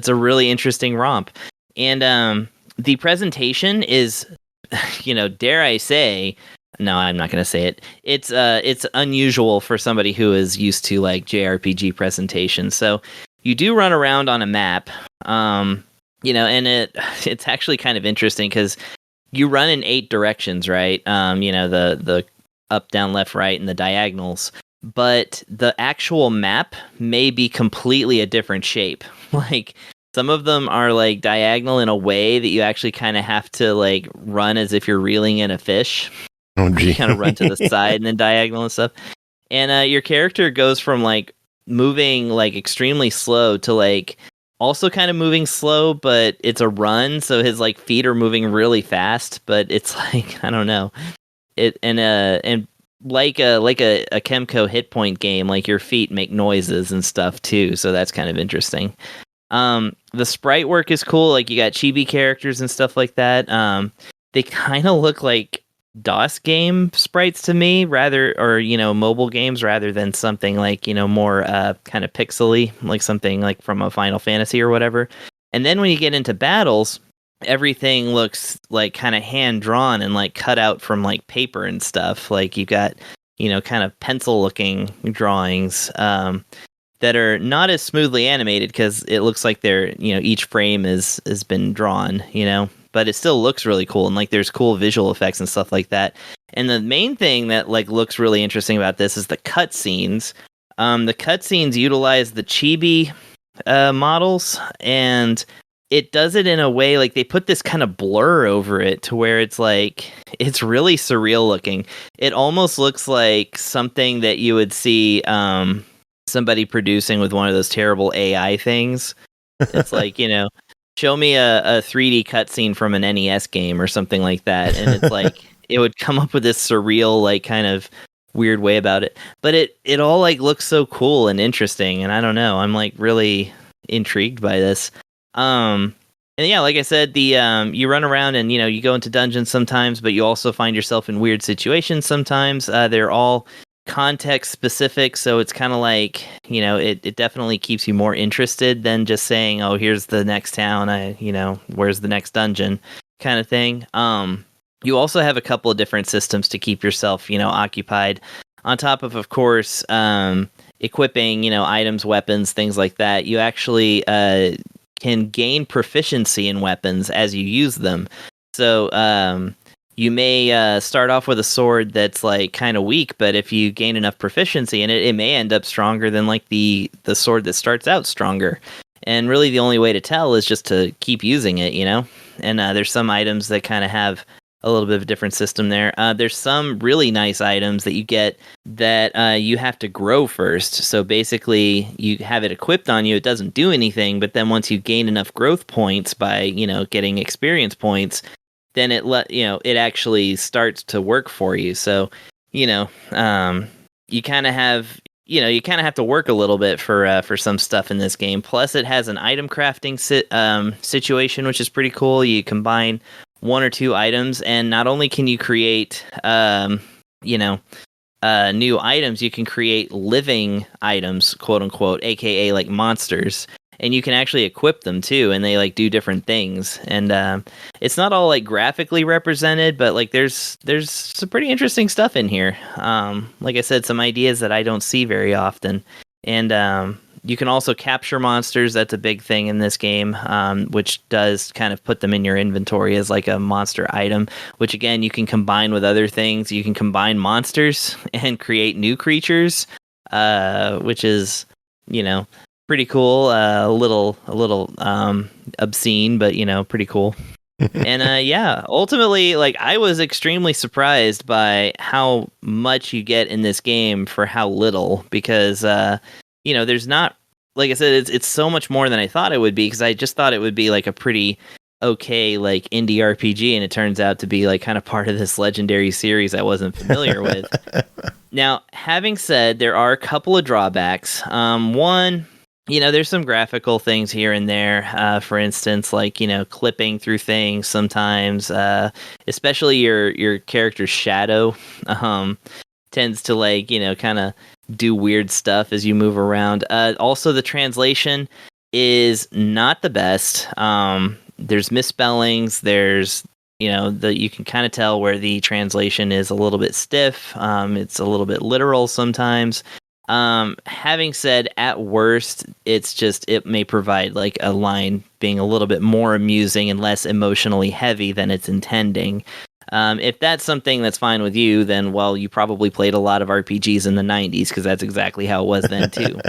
a really interesting romp, and the presentation is, dare I say, no, I'm not going to say it. It's unusual for somebody who is used to like JRPG presentations. So you do run around on a map, and it's actually kind of interesting because you run in 8 directions, right? The up, down, left, right, and the diagonals. But the actual map may be completely a different shape. Like some of them are like diagonal in a way that you actually kind of have to like run as if you're reeling in a fish. Oh, gee. You kind of run to the side and then diagonal and stuff. And your character goes from like moving like extremely slow to like also kind of moving slow, but it's a run, so his like feet are moving really fast, but it's like, I don't know. And like a Kemco hit point game, like your feet make noises and stuff too, so that's kind of interesting. The sprite work is cool, like you got chibi characters and stuff like that. They kind of look like DOS game sprites to me, or mobile games, rather than something like more kind of pixely, like something like from a Final Fantasy or whatever. And then when you get into battles, everything looks like kind of hand drawn and like cut out from like paper and stuff. Like you got, kind of pencil looking drawings that are not as smoothly animated because it looks like they're, each frame has been drawn, but it still looks really cool. And like there's cool visual effects and stuff like that. And the main thing that like looks really interesting about this is the cutscenes. The cutscenes utilize the chibi models, and it does it in a way like they put this kind of blur over it to where it's like it's really surreal looking. It almost looks like something that you would see somebody producing with one of those terrible AI things. It's like, show me a 3D cutscene from an NES game or something like that, and it's like it would come up with this surreal like kind of weird way about it. But it all like looks so cool and interesting, and I don't know, I'm like really intrigued by this. And yeah, like I said, the you run around and you go into dungeons sometimes, but you also find yourself in weird situations sometimes. They're all context specific, so it's kind of like it definitely keeps you more interested than just saying, oh, here's the next town, where's the next dungeon kind of thing. You also have a couple of different systems to keep yourself occupied, on top of course equipping items, weapons, things like that. You actually can gain proficiency in weapons as you use them. So you may start off with a sword that's like kind of weak, but if you gain enough proficiency in it, it may end up stronger than like the sword that starts out stronger. And really the only way to tell is just to keep using it, And there's some items that kind of have a little bit of a different system there. There's some really nice items that you get that you have to grow first. So basically, you have it equipped on you. It doesn't do anything, but then once you gain enough growth points by getting experience points, then it actually starts to work for you. So you kind of have to work a little bit for some stuff in this game. Plus, it has an item crafting situation, which is pretty cool. You combine one or two items, and not only can you create new items, you can create living items, quote unquote, aka like monsters, and you can actually equip them too, and they like do different things. And it's not all like graphically represented, but like there's some pretty interesting stuff in here. Like I said, some ideas that I don't see very often. And you can also capture monsters. That's a big thing in this game, which does kind of put them in your inventory as like a monster item, which again, you can combine with other things. You can combine monsters and create new creatures, which is, pretty cool. A little obscene, but, pretty cool. And yeah, ultimately, like I was extremely surprised by how much you get in this game for how little, because there's not, like I said, it's so much more than I thought it would be, because I just thought it would be like a pretty okay like indie RPG, and it turns out to be like kind of part of this legendary series I wasn't familiar with. Now, having said, there are a couple of drawbacks. One, there's some graphical things here and there. For instance, like, clipping through things sometimes, especially your character's shadow tends to like, kind of do weird stuff as you move around. Also, the translation is not the best. There's misspellings. There's, you can kind of tell where the translation is a little bit stiff. It's a little bit literal sometimes. Having said, at worst, it may provide like a line being a little bit more amusing and less emotionally heavy than it's intending. If that's something that's fine with you, then, well, you probably played a lot of RPGs in the 90s, because that's exactly how it was then, too.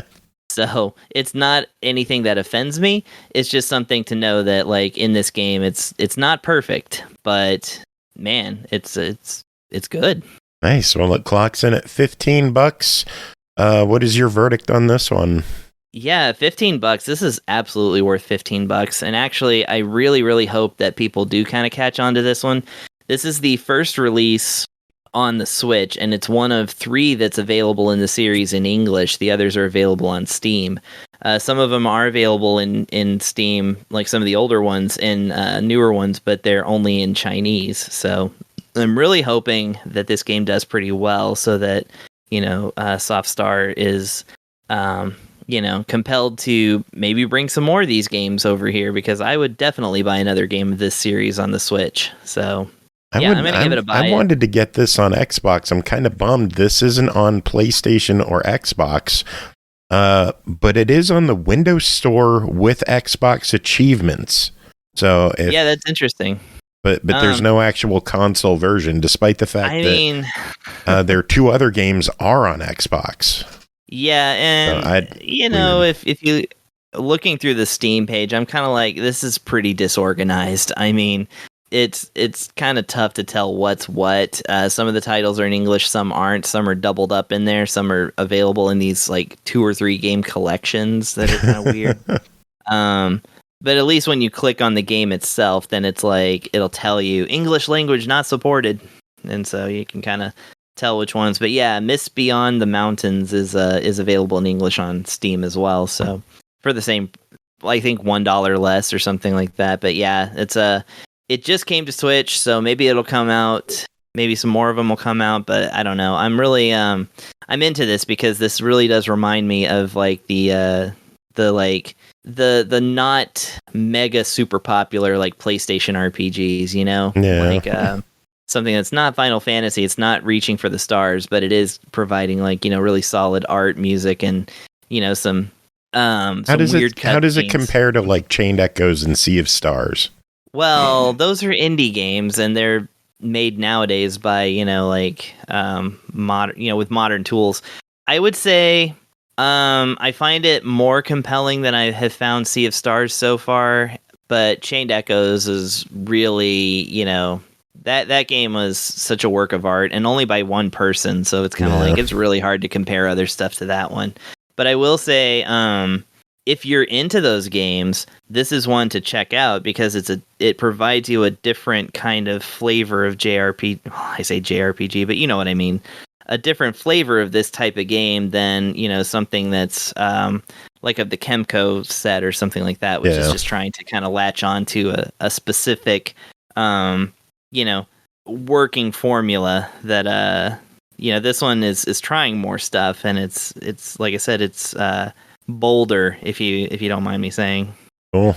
So it's not anything that offends me. It's just something to know that, like, in this game, it's not perfect, but, man, it's good. Nice. Well, it clocks in at $15. What is your verdict on this one? Yeah, $15. This is absolutely worth $15. And actually, I really, really hope that people do kind of catch on to this one. This is the first release on the Switch, and it's one of 3 that's available in the series in English. The others are available on Steam. Some of them are available in Steam, like some of the older ones and newer ones, but they're only in Chinese. So I'm really hoping that this game does pretty well, so that Softstar is compelled to maybe bring some more of these games over here, because I would definitely buy another game of this series on the Switch. So I'm going to give it a buy. I wanted to get this on Xbox. I'm kind of bummed this isn't on PlayStation or Xbox, but it is on the Windows Store with Xbox achievements. So that's interesting. But there's no actual console version, despite the fact that their 2 other games are on Xbox. Yeah, and if you looking through the Steam page, I'm kind of like, this is pretty disorganized. I mean, it's kind of tough to tell what's what. Some of the titles are in English, some aren't. Some are doubled up in there. Some are available in these like 2 or 3 game collections that are kind of weird. But at least when you click on the game itself, then it's like, it'll tell you English language not supported. And so you can kind of tell which ones. But yeah, Mist Beyond the Mountains is available in English on Steam as well. So for the same, I think $1 less or something like that. But yeah, it just came to Switch, so maybe it'll come out. Maybe some more of them will come out, but I don't know. I'm really I'm into this because this really does remind me of like the not mega super popular like PlayStation RPGs, like something that's not Final Fantasy. It's not reaching for the stars, but it is providing like really solid art, music, and some weird how does it compare to like Chained Echoes and Sea of Stars? Well, those are indie games, and they're made nowadays by modern with modern tools. I would say I find it more compelling than I have found Sea of Stars so far, but Chained Echoes is really, that game was such a work of art, and only by one person, so it's kind of like, it's really hard to compare other stuff to that one. But I will say, if you're into those games, this is one to check out because it provides you a different kind of flavor of JRPG. I say JRPG, but you know what I mean. A different flavor of this type of game than something that's like of the Kemco set or something like that, which is just trying to kind of latch on to a specific working formula that this one is trying more stuff, and it's like I said, it's bolder, if you don't mind me saying. Cool.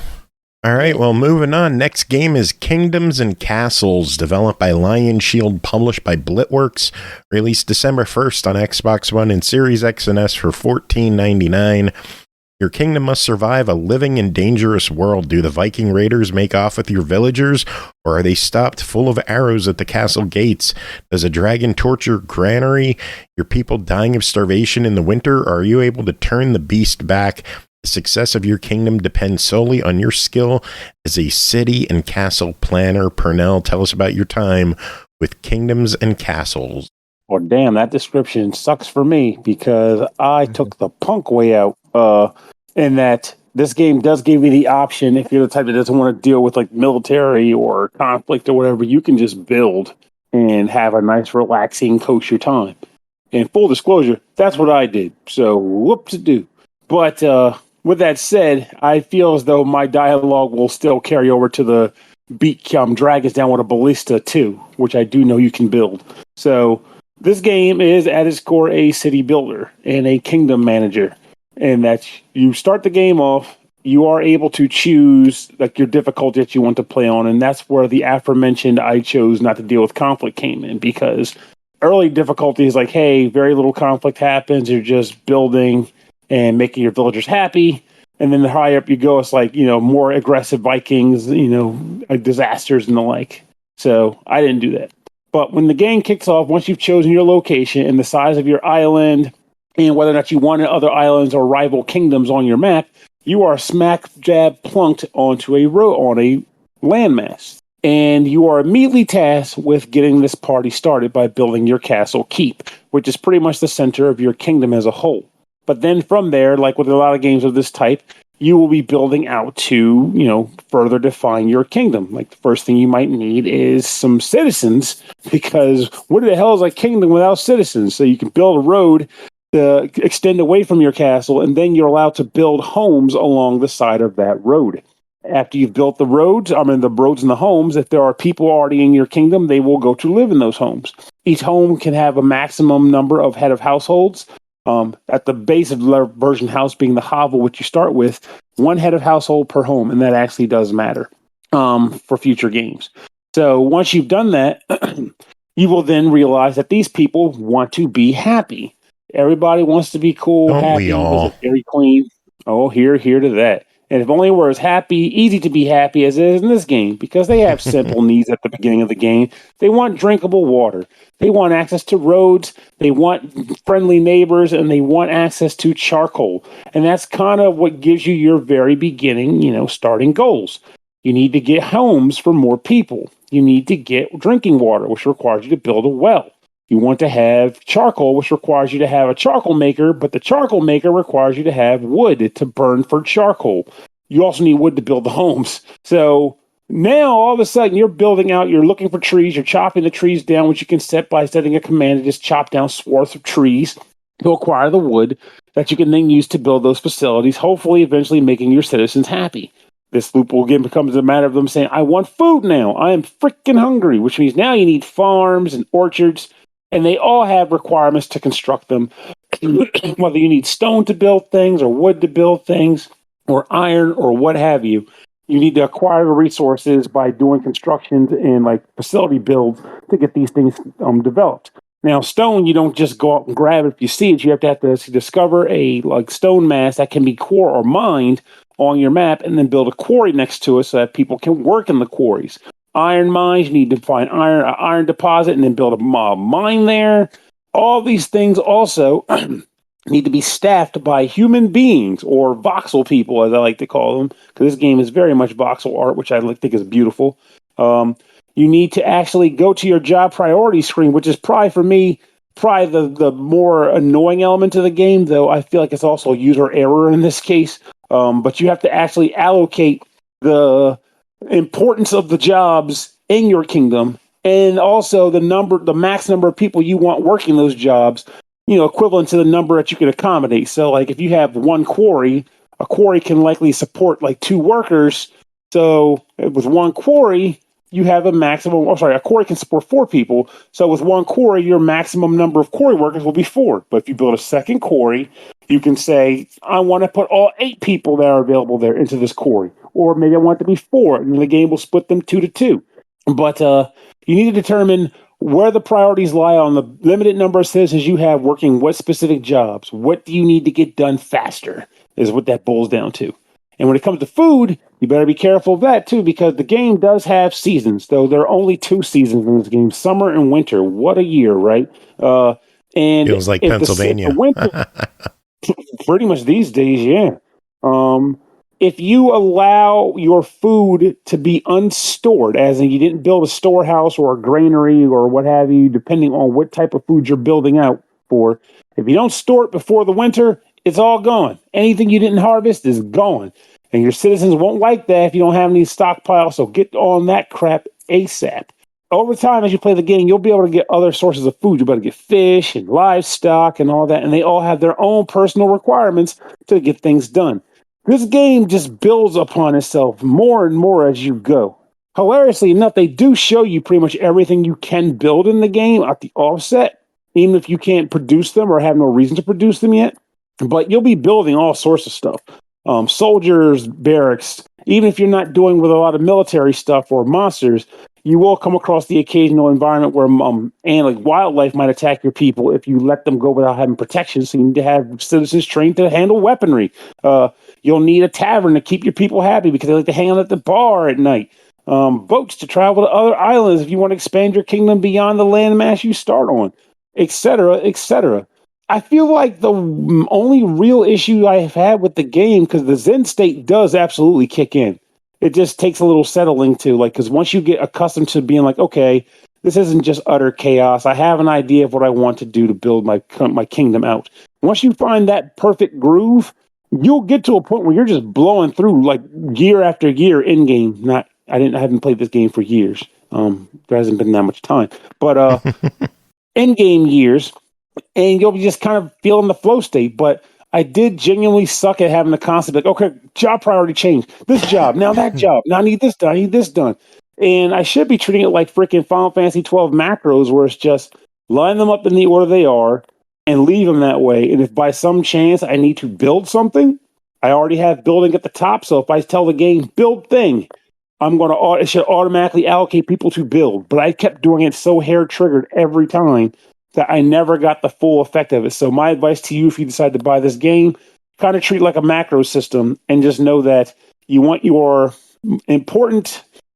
All right, well, moving on. Next game is Kingdoms and Castles, developed by Lion Shield, published by BlitWorks, released December 1st on Xbox One and Series X and S for $14.99. Your kingdom must survive a living and dangerous world. Do the Viking raiders make off with your villagers, or are they stopped full of arrows at the castle gates? Does a dragon torture granary? Your people dying of starvation in the winter? Or are you able to turn the beast back? The success of your kingdom depends solely on your skill as a city and castle planner. Pernell, tell us about your time with Kingdoms and Castles. Well, damn, that description sucks for me because I took the punk way out. In that this game does give you the option, if you're the type that doesn't want to deal with like military or conflict or whatever, you can just build and have a nice, relaxing, kosher time. And full disclosure, that's what I did. So whoop-de-doo. But with that said, I feel as though my dialogue will still carry over to the beat dragons down with a ballista too, which I do know you can build. So this game is at its core a city builder and a kingdom manager. And that you start the game off, you are able to choose like your difficulty that you want to play on. And that's where the aforementioned I chose not to deal with conflict came in, because early difficulty is like, hey, very little conflict happens. You're just building and making your villagers happy. And then the higher up you go, it's like, more aggressive Vikings, disasters and the like. So I didn't do that. But when the game kicks off, once you've chosen your location and the size of your island, and whether or not you wanted other islands or rival kingdoms on your map, you are smack jab plunked onto a landmass. And you are immediately tasked with getting this party started by building your castle keep, which is pretty much the center of your kingdom as a whole. But then from there, like with a lot of games of this type, you will be building out to, further define your kingdom. Like the first thing you might need is some citizens, because what the hell is a kingdom without citizens? So you can build a road to extend away from your castle, and then you're allowed to build homes along the side of that road. After you've built the roads and the homes, if there are people already in your kingdom, they will go to live in those homes. Each home can have a maximum number of head of households, At the base of the version house being the hovel, which you start with, 1 head of household per home, and that actually does matter for future games. So once you've done that, you will then realize that these people want to be happy. Everybody wants to be cool, Don't happy, we all? very clean. Oh, here to that. And if only it were as happy, easy to be happy as it is in this game, because they have simple needs at the beginning of the game. They want drinkable water. They want access to roads. They want friendly neighbors, and they want access to charcoal. And that's kind of what gives you your very beginning, starting goals. You need to get homes for more people. You need to get drinking water, which requires you to build a well. You want to have charcoal, which requires you to have a charcoal maker, but the charcoal maker requires you to have wood to burn for charcoal. You also need wood to build the homes. So now, all of a sudden, you're building out, you're looking for trees, you're chopping the trees down, which you can set by setting a command to just chop down swaths of trees to acquire the wood that you can then use to build those facilities, hopefully eventually making your citizens happy. This loop will again becomes a matter of them saying, I want food now. I am freaking hungry, which means now you need farms and orchards, and they all have requirements to construct them. Whether you need stone to build things or wood to build things or iron or what have you, you need to acquire the resources by doing constructions and like facility builds to get these things developed. Now, stone, you don't just go out and grab it if you see it. You have to discover a stone mass that can be core or mined on your map, and then build a quarry next to it so that people can work in the quarries. Iron mines, you need to find iron deposit and then build a mine there. All these things also need to be staffed by human beings, or voxel people, as I like to call them, because this game is very much voxel art, which I think is beautiful. You need to actually go to your job priority screen, which is probably, for me, the more annoying element of the game, though I feel like it's also user error in this case. But you have to actually allocate the importance of the jobs in your kingdom, and also the max number of people you want working those jobs, equivalent to the number that you can accommodate. So, like, if you have one quarry, a quarry can likely support 2 workers. So with one quarry, you have a maximum. A quarry can support 4 people. So with one quarry, your maximum number of quarry workers will be 4. But if you build a second quarry, you can say, I want to put all 8 people that are available there into this quarry. Or maybe I want it to be 4, and the game will split them 2 to 2. But you need to determine where the priorities lie on the limited number of citizens you have working what specific jobs. What do you need to get done faster is what that boils down to. And when it comes to food, you better be careful of that, too, because the game does have seasons, though there are only 2 seasons in this game, summer and winter. What a year, right? And feels like Pennsylvania. The winter, pretty much these days, yeah. If you allow your food to be unstored, as in you didn't build a storehouse or a granary or what have you, depending on what type of food you're building out for, if you don't store it before the winter, it's all gone. Anything you didn't harvest is gone. And your citizens won't like that if you don't have any stockpile, so get on that crap ASAP. Over time, as you play the game, you'll be able to get other sources of food. You'll be able to get fish and livestock and all that, and they all have their own personal requirements to get things done. This game just builds upon itself more and more as you go. Hilariously enough, they do show you pretty much everything you can build in the game at the offset, even if you can't produce them or have no reason to produce them yet. But you'll be building all sorts of stuff. Soldiers, barracks, even if you're not doing with a lot of military stuff or monsters, you will come across the occasional environment where wildlife might attack your people if you let them go without having protection. So you need to have citizens trained to handle weaponry. You'll need a tavern to keep your people happy because they like to hang out at the bar at night. Boats to travel to other islands if you want to expand your kingdom beyond the landmass you start on, etc., etc. I feel like the only real issue I have had with the game, because the Zen state does absolutely kick in. It just takes a little settling to, because once you get accustomed to being okay, this isn't just utter chaos. I have an idea of what I want to do to build my kingdom out. Once you find that perfect groove, you'll get to a point where you're just blowing through year after year in game. I haven't played this game for years. There hasn't been that much time, but in game years, and you'll be just kind of feeling the flow state. But I did genuinely suck at having the concept okay, job priority change. This job, now that job. Now I need this done. I need this done. And I should be treating it like freaking Final Fantasy 12 macros, where it's just line them up in the order they are and leave them that way. And if by some chance I need to build something, I already have building at the top. So if I tell the game build thing, it should automatically allocate people to build. But I kept doing it so hair triggered every time that I never got the full effect of it. So my advice to you, if you decide to buy this game, kind of treat it like a macro system and just know that you want your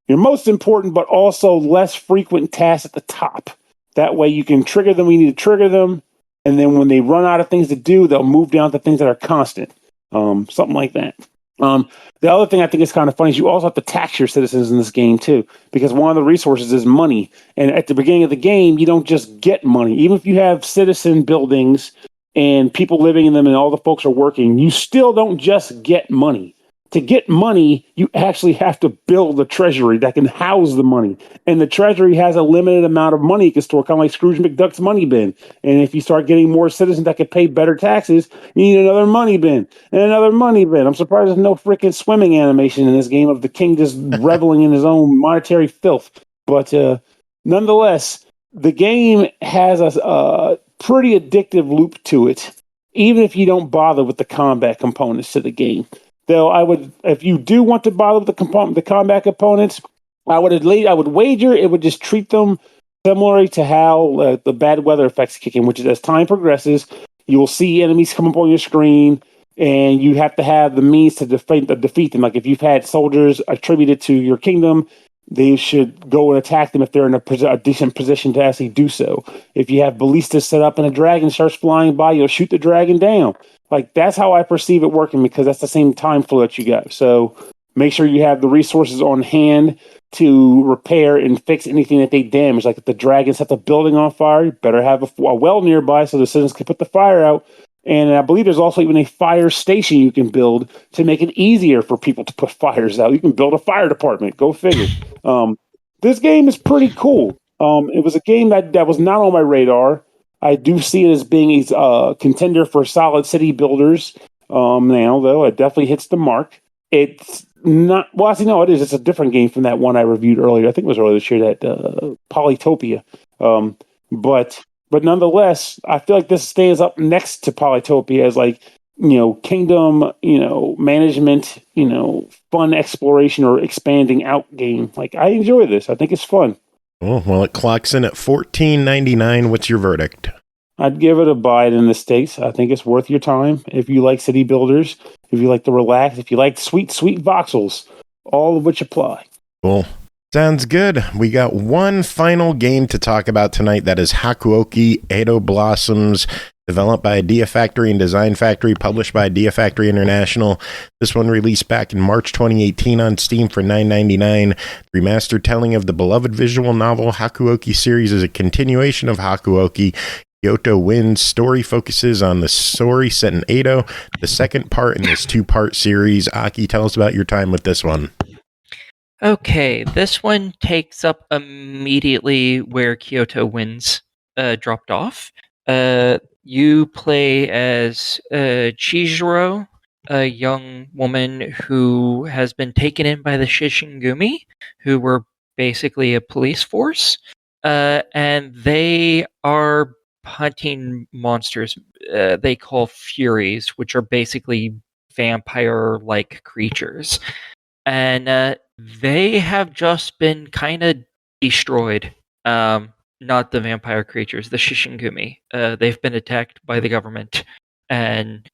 most important, but also less frequent tasks at the top. That way you can trigger them when you need to trigger them. And then when they run out of things to do, they'll move down to things that are constant. Something like that. The other thing I think is kind of funny is you also have to tax your citizens in this game too, because one of the resources is money. And at the beginning of the game, you don't just get money. Even if you have citizen buildings and people living in them and all the folks are working, you still don't just get money. To get money, you actually have to build a treasury that can house the money. And the treasury has a limited amount of money it can store, kind of like Scrooge McDuck's money bin. And if you start getting more citizens that can pay better taxes, you need another money bin and another money bin. I'm surprised there's no freaking swimming animation in this game of the king just reveling in his own monetary filth. But nonetheless, the game has a pretty addictive loop to it, even if you don't bother with the combat components to the game. Though if you do want to bother with the combat components, I would wager it would just treat them similarly to how the bad weather effects kick in, which is as time progresses, you will see enemies come up on your screen, and you have to have the means to defeat them. Like if you've had soldiers attributed to your kingdom, they should go and attack them if they're in a decent position to actually do so. If you have ballistas set up and a dragon starts flying by, you'll shoot the dragon down. Like, that's how I perceive it working, because that's the same time flow that you got. So make sure you have the resources on hand to repair and fix anything that they damage. Like if the dragon sets a building on fire, you better have a well nearby so the citizens can put the fire out. And I believe there's also even a fire station you can build to make it easier for people to put fires out. You can build a fire department. Go figure. This game is pretty cool. It was a game that was not on my radar. I do see it as being a contender for solid city builders now, though. It definitely hits the mark. It's not... Well, actually, no, it is. It's a different game from that one I reviewed earlier. I think it was earlier this year, that Polytopia. But nonetheless, I feel like this stands up next to Polytopia as, like, kingdom, management, fun exploration or expanding out game. Like, I enjoy this. I think it's fun. Oh, well, it clocks in at $14.99. What's your verdict? I'd give it a buy in the States. I think it's worth your time. If you like city builders, if you like to relax, if you like sweet, sweet voxels, all of which apply. Cool. Sounds good. We got one final game to talk about tonight. That is Hakuoki Edo Blossoms, developed by Idea Factory and Design Factory, published by Idea Factory International. This one released back in March 2018 on Steam for $9.99. Remastered telling of the beloved visual novel Hakuoki series is a continuation of Hakuoki. Kyoto Wins story focuses on the story set in Edo, the second part in this two-part series. Aki, tell us about your time with this one. Okay, this one takes up immediately where Kyoto Wins dropped off. You play as Chizuru, a young woman who has been taken in by the Shishigumi, who were basically a police force, and they are hunting monsters they call Furies, which are basically vampire-like creatures. And they have just been kind of destroyed. Not the vampire creatures, the Shishigumi. They've been attacked by the government, and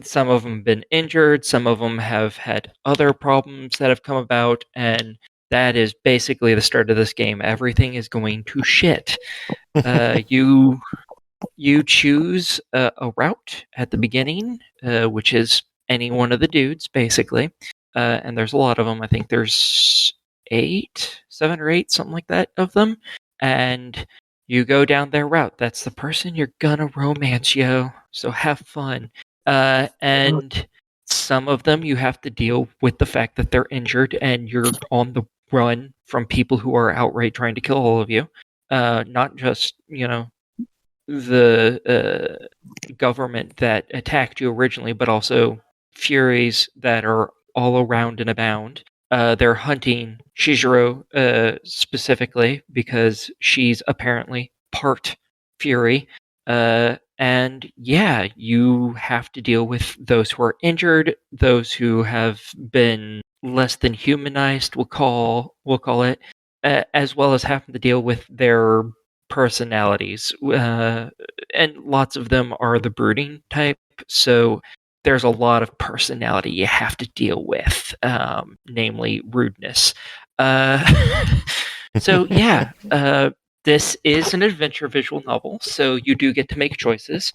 some of them have been injured, some of them have had other problems that have come about, and that is basically the start of this game. Everything is going to shit. You choose a route at the beginning, which is any one of the dudes, basically. And there's a lot of them. I think there's 7 or 8, something like that, of them. And you go down their route. That's the person you're gonna romance, yo. So have fun. And some of them you have to deal with the fact that they're injured and you're on the run from people who are outright trying to kill all of you. Not just, the government that attacked you originally, but also Furies that are all around and abound. They're hunting Chizuru specifically because she's apparently part Fury, and And yeah, you have to deal with those who are injured, those who have been less than humanized, we'll call it, as well as having to deal with their personalities. And lots of them are the brooding type, so there's a lot of personality you have to deal with, namely rudeness. So yeah, this is an adventure visual novel, so you do get to make choices.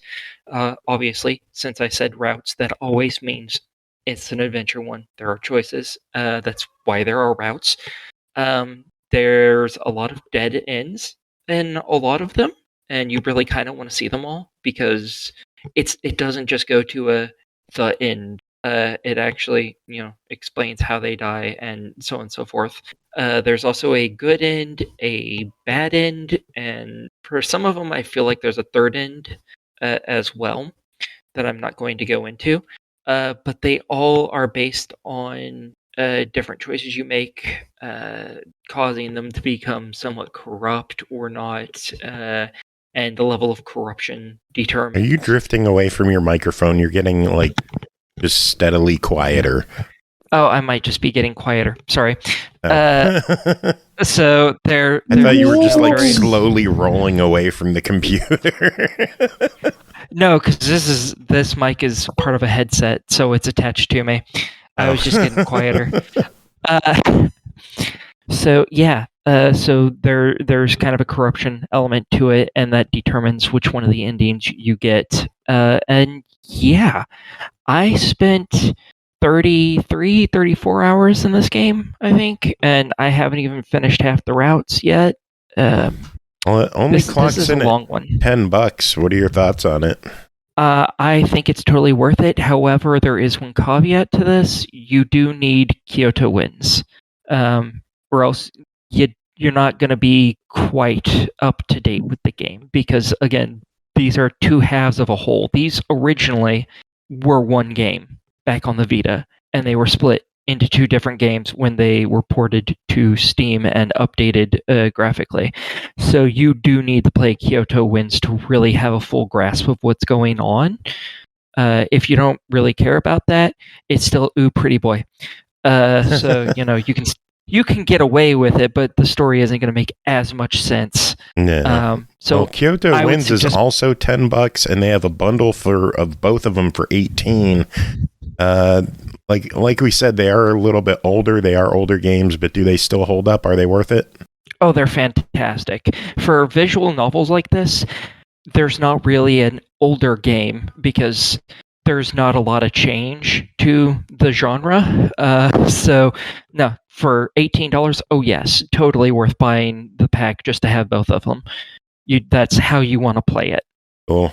Obviously, since I said routes, that always means it's an adventure one. There are choices. That's why there are routes. There's a lot of dead ends in a lot of them, and you really kind of want to see them all because it doesn't just go to the end. It actually, explains how they die and so on and so forth. There's also a good end, a bad end, and for some of them, I feel like there's a third end as well that I'm not going to go into. But they all are based on different choices you make, causing them to become somewhat corrupt or not, and the level of corruption determines. Are you drifting away from your microphone? You're getting just steadily quieter. Oh, I might just be getting quieter. Sorry. Oh. So I thought you were just slowly rolling away from the computer. No, because this mic is part of a headset, so it's attached to me. I was just getting quieter. So yeah, so there's kind of a corruption element to it, and that determines which one of the endings you get. And yeah, I spent 34 hours in this game, I think, and I haven't even finished half the routes yet. Well, it only clocks in a long one. $10. What are your thoughts on it? I think it's totally worth it. However, there is one caveat to this. You do need Kyoto wins, or else you're not going to be quite up to date with the game. Because, again, these are two halves of a whole. These originally were one game back on the Vita, and they were split into two different games when they were ported to Steam and updated graphically. So you do need to play Kyoto Wins to really have a full grasp of what's going on. If you don't really care about that, it's still ooh pretty boy. So you can get away with it, but the story isn't going to make as much sense. Yeah. So Kyoto Wins is also $10, and they have a bundle of both of them for $18. Like we said, they are a little bit older. They are older games, but do they still hold up? Are they worth it? Oh, they're fantastic. For visual novels like this, there's not really an older game because there's not a lot of change to the genre. So, no, for $18, oh yes, totally worth buying the pack just to have both of them. That's how you want to play it. Cool.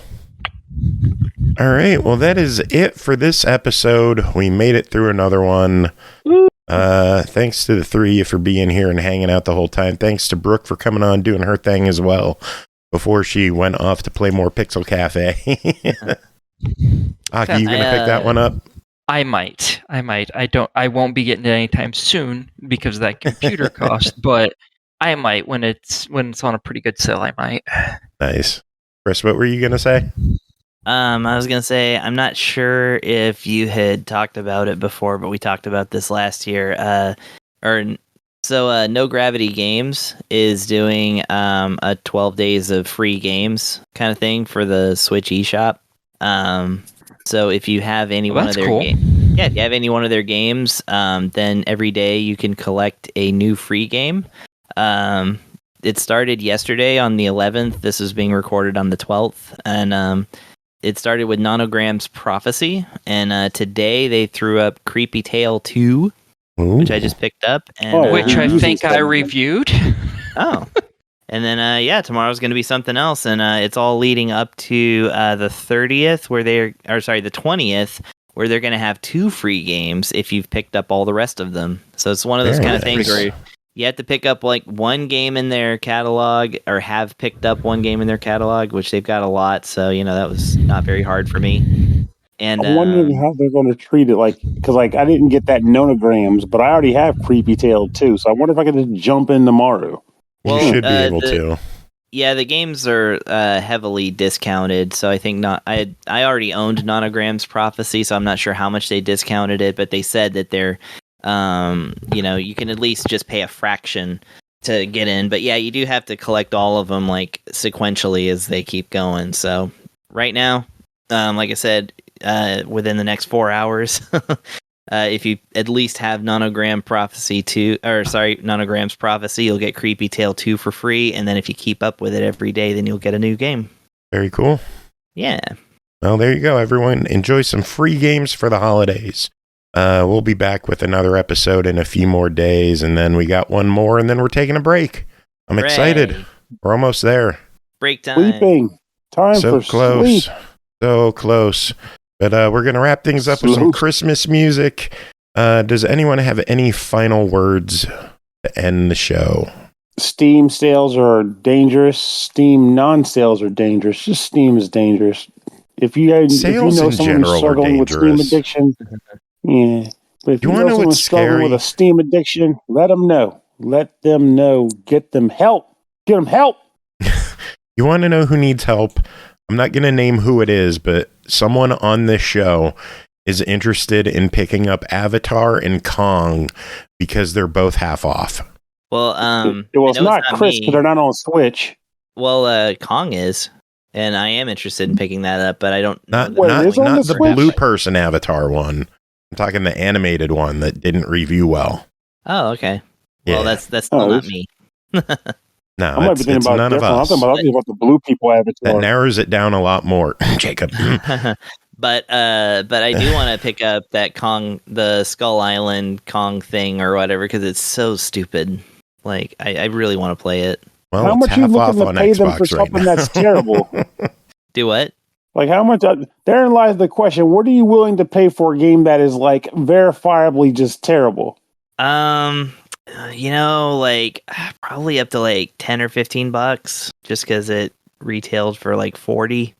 All right, well, that is it for this episode. We made it through another one. Thanks to the three of you for being here and hanging out the whole time. Thanks to Brooke for coming on, doing her thing as well before she went off to play more Pixel Cafe. Aki, you gonna pick that one up? I might. I won't be getting it anytime soon because of that computer cost, but I might when it's on a pretty good sale. I might. Nice. Chris, what were you gonna say? I was going to say, I'm not sure if you had talked about it before, but we talked about this last year. No Gravity Games is doing a 12 days of free games kind of thing for the Switch eShop. So if you have any one of their games, if you have any one of their games, then every day you can collect a new free game. It started yesterday on the 11th. This is being recorded on the 12th, and it started with Nanogram's Prophecy, and today they threw up Creepy Tale 2, which I just picked up. And, which I think I reviewed. Oh. And then, tomorrow's going to be something else, and it's all leading up to the 30th, the 20th, where they're going to have 2 free games if you've picked up all the rest of them. So it's one of those kind of things where you have to pick up one game in their catalog, or have picked up one game in their catalog, which they've got a lot. So that was not very hard for me. And I'm wondering how they're going to treat it, because I didn't get that Nonograms, but I already have Creepy Tale 2. So I wonder if I could just jump in tomorrow. Well, you should be able to. Yeah, the games are heavily discounted, so I think not. I already owned Nonogram's Prophecy, so I'm not sure how much they discounted it, but they said that they're, you can at least just pay a fraction to get in. But yeah, you do have to collect all of them like sequentially as they keep going. So right now, like I said, within the next 4 hours. If you at least have Nonogram's Prophecy, you'll get Creepy Tale 2 for free, and then if you keep up with it every day, then you'll get a new game. Very cool. Yeah. Well, there you go, everyone. Enjoy some free games for the holidays. We'll be back with another episode in a few more days, and then we got one more, and then we're taking a break. I'm excited. We're almost there. Break time. Sleeping. Time so for close. sleep. So close. But we're going to wrap things up with some Christmas music. Does anyone have any final words to end the show? Steam sales are dangerous. Steam non-sales are dangerous. Just Steam is dangerous. If you know someone who's struggling with Steam addiction, yeah. But if you know someone's struggling with a Steam addiction, let them know. Let them know. Get them help. Get them help. You want to know who needs help? I'm not going to name who it is, but someone on this show is interested in picking up Avatar and Kong because they're both half off. Well, it's not Chris because they're not on Switch. Well, Kong is, and I am interested in picking that up, but I don't. Not the blue person Avatar one. I'm talking the animated one that didn't review well. Oh, okay. Well, that's still not me. No, it's none of us. I'm talking about the blue people Avatar. That narrows it down a lot more, Jacob. But I do want to pick up that Kong, the Skull Island Kong thing or whatever, because it's so stupid. Like, I really want to play it. Well, how much are you looking to pay them for something that's terrible? Do what? Like, how much? Therein lies the question. What are you willing to pay for a game that is, like, verifiably just terrible? Probably up to like $10 or $15 just because it retailed for like $40.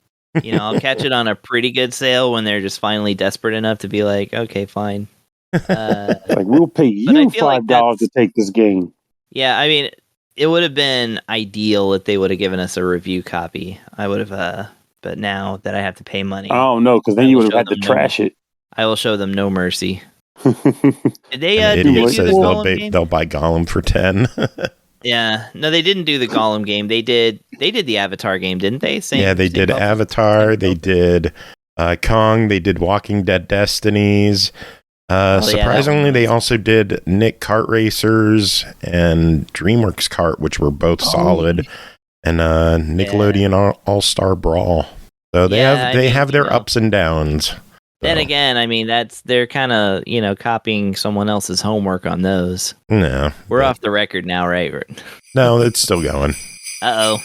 I'll catch it on a pretty good sale when they're just finally desperate enough to be like, okay, fine. Like, we'll pay you $5 to take this game. Yeah, I mean, it would have been ideal if they would have given us a review copy. I would have, but now that I have to pay money. Oh, no, because then you would have had to trash it. I will show them no mercy. Did they idiot says they'll buy Gollum for 10. Yeah, no, they didn't do the Gollum game. They did the Avatar game, didn't they? They did Avatar. They did Kong. They did Walking Dead Destinies. Surprisingly, they also did Nick Kart Racers and DreamWorks Kart, which were both solid, and Nickelodeon All-Star Brawl. So they have their ups and downs. Then again, I mean, they're kind of, copying someone else's homework on those. No. We're off the record now, right? No, it's still going. Uh-oh.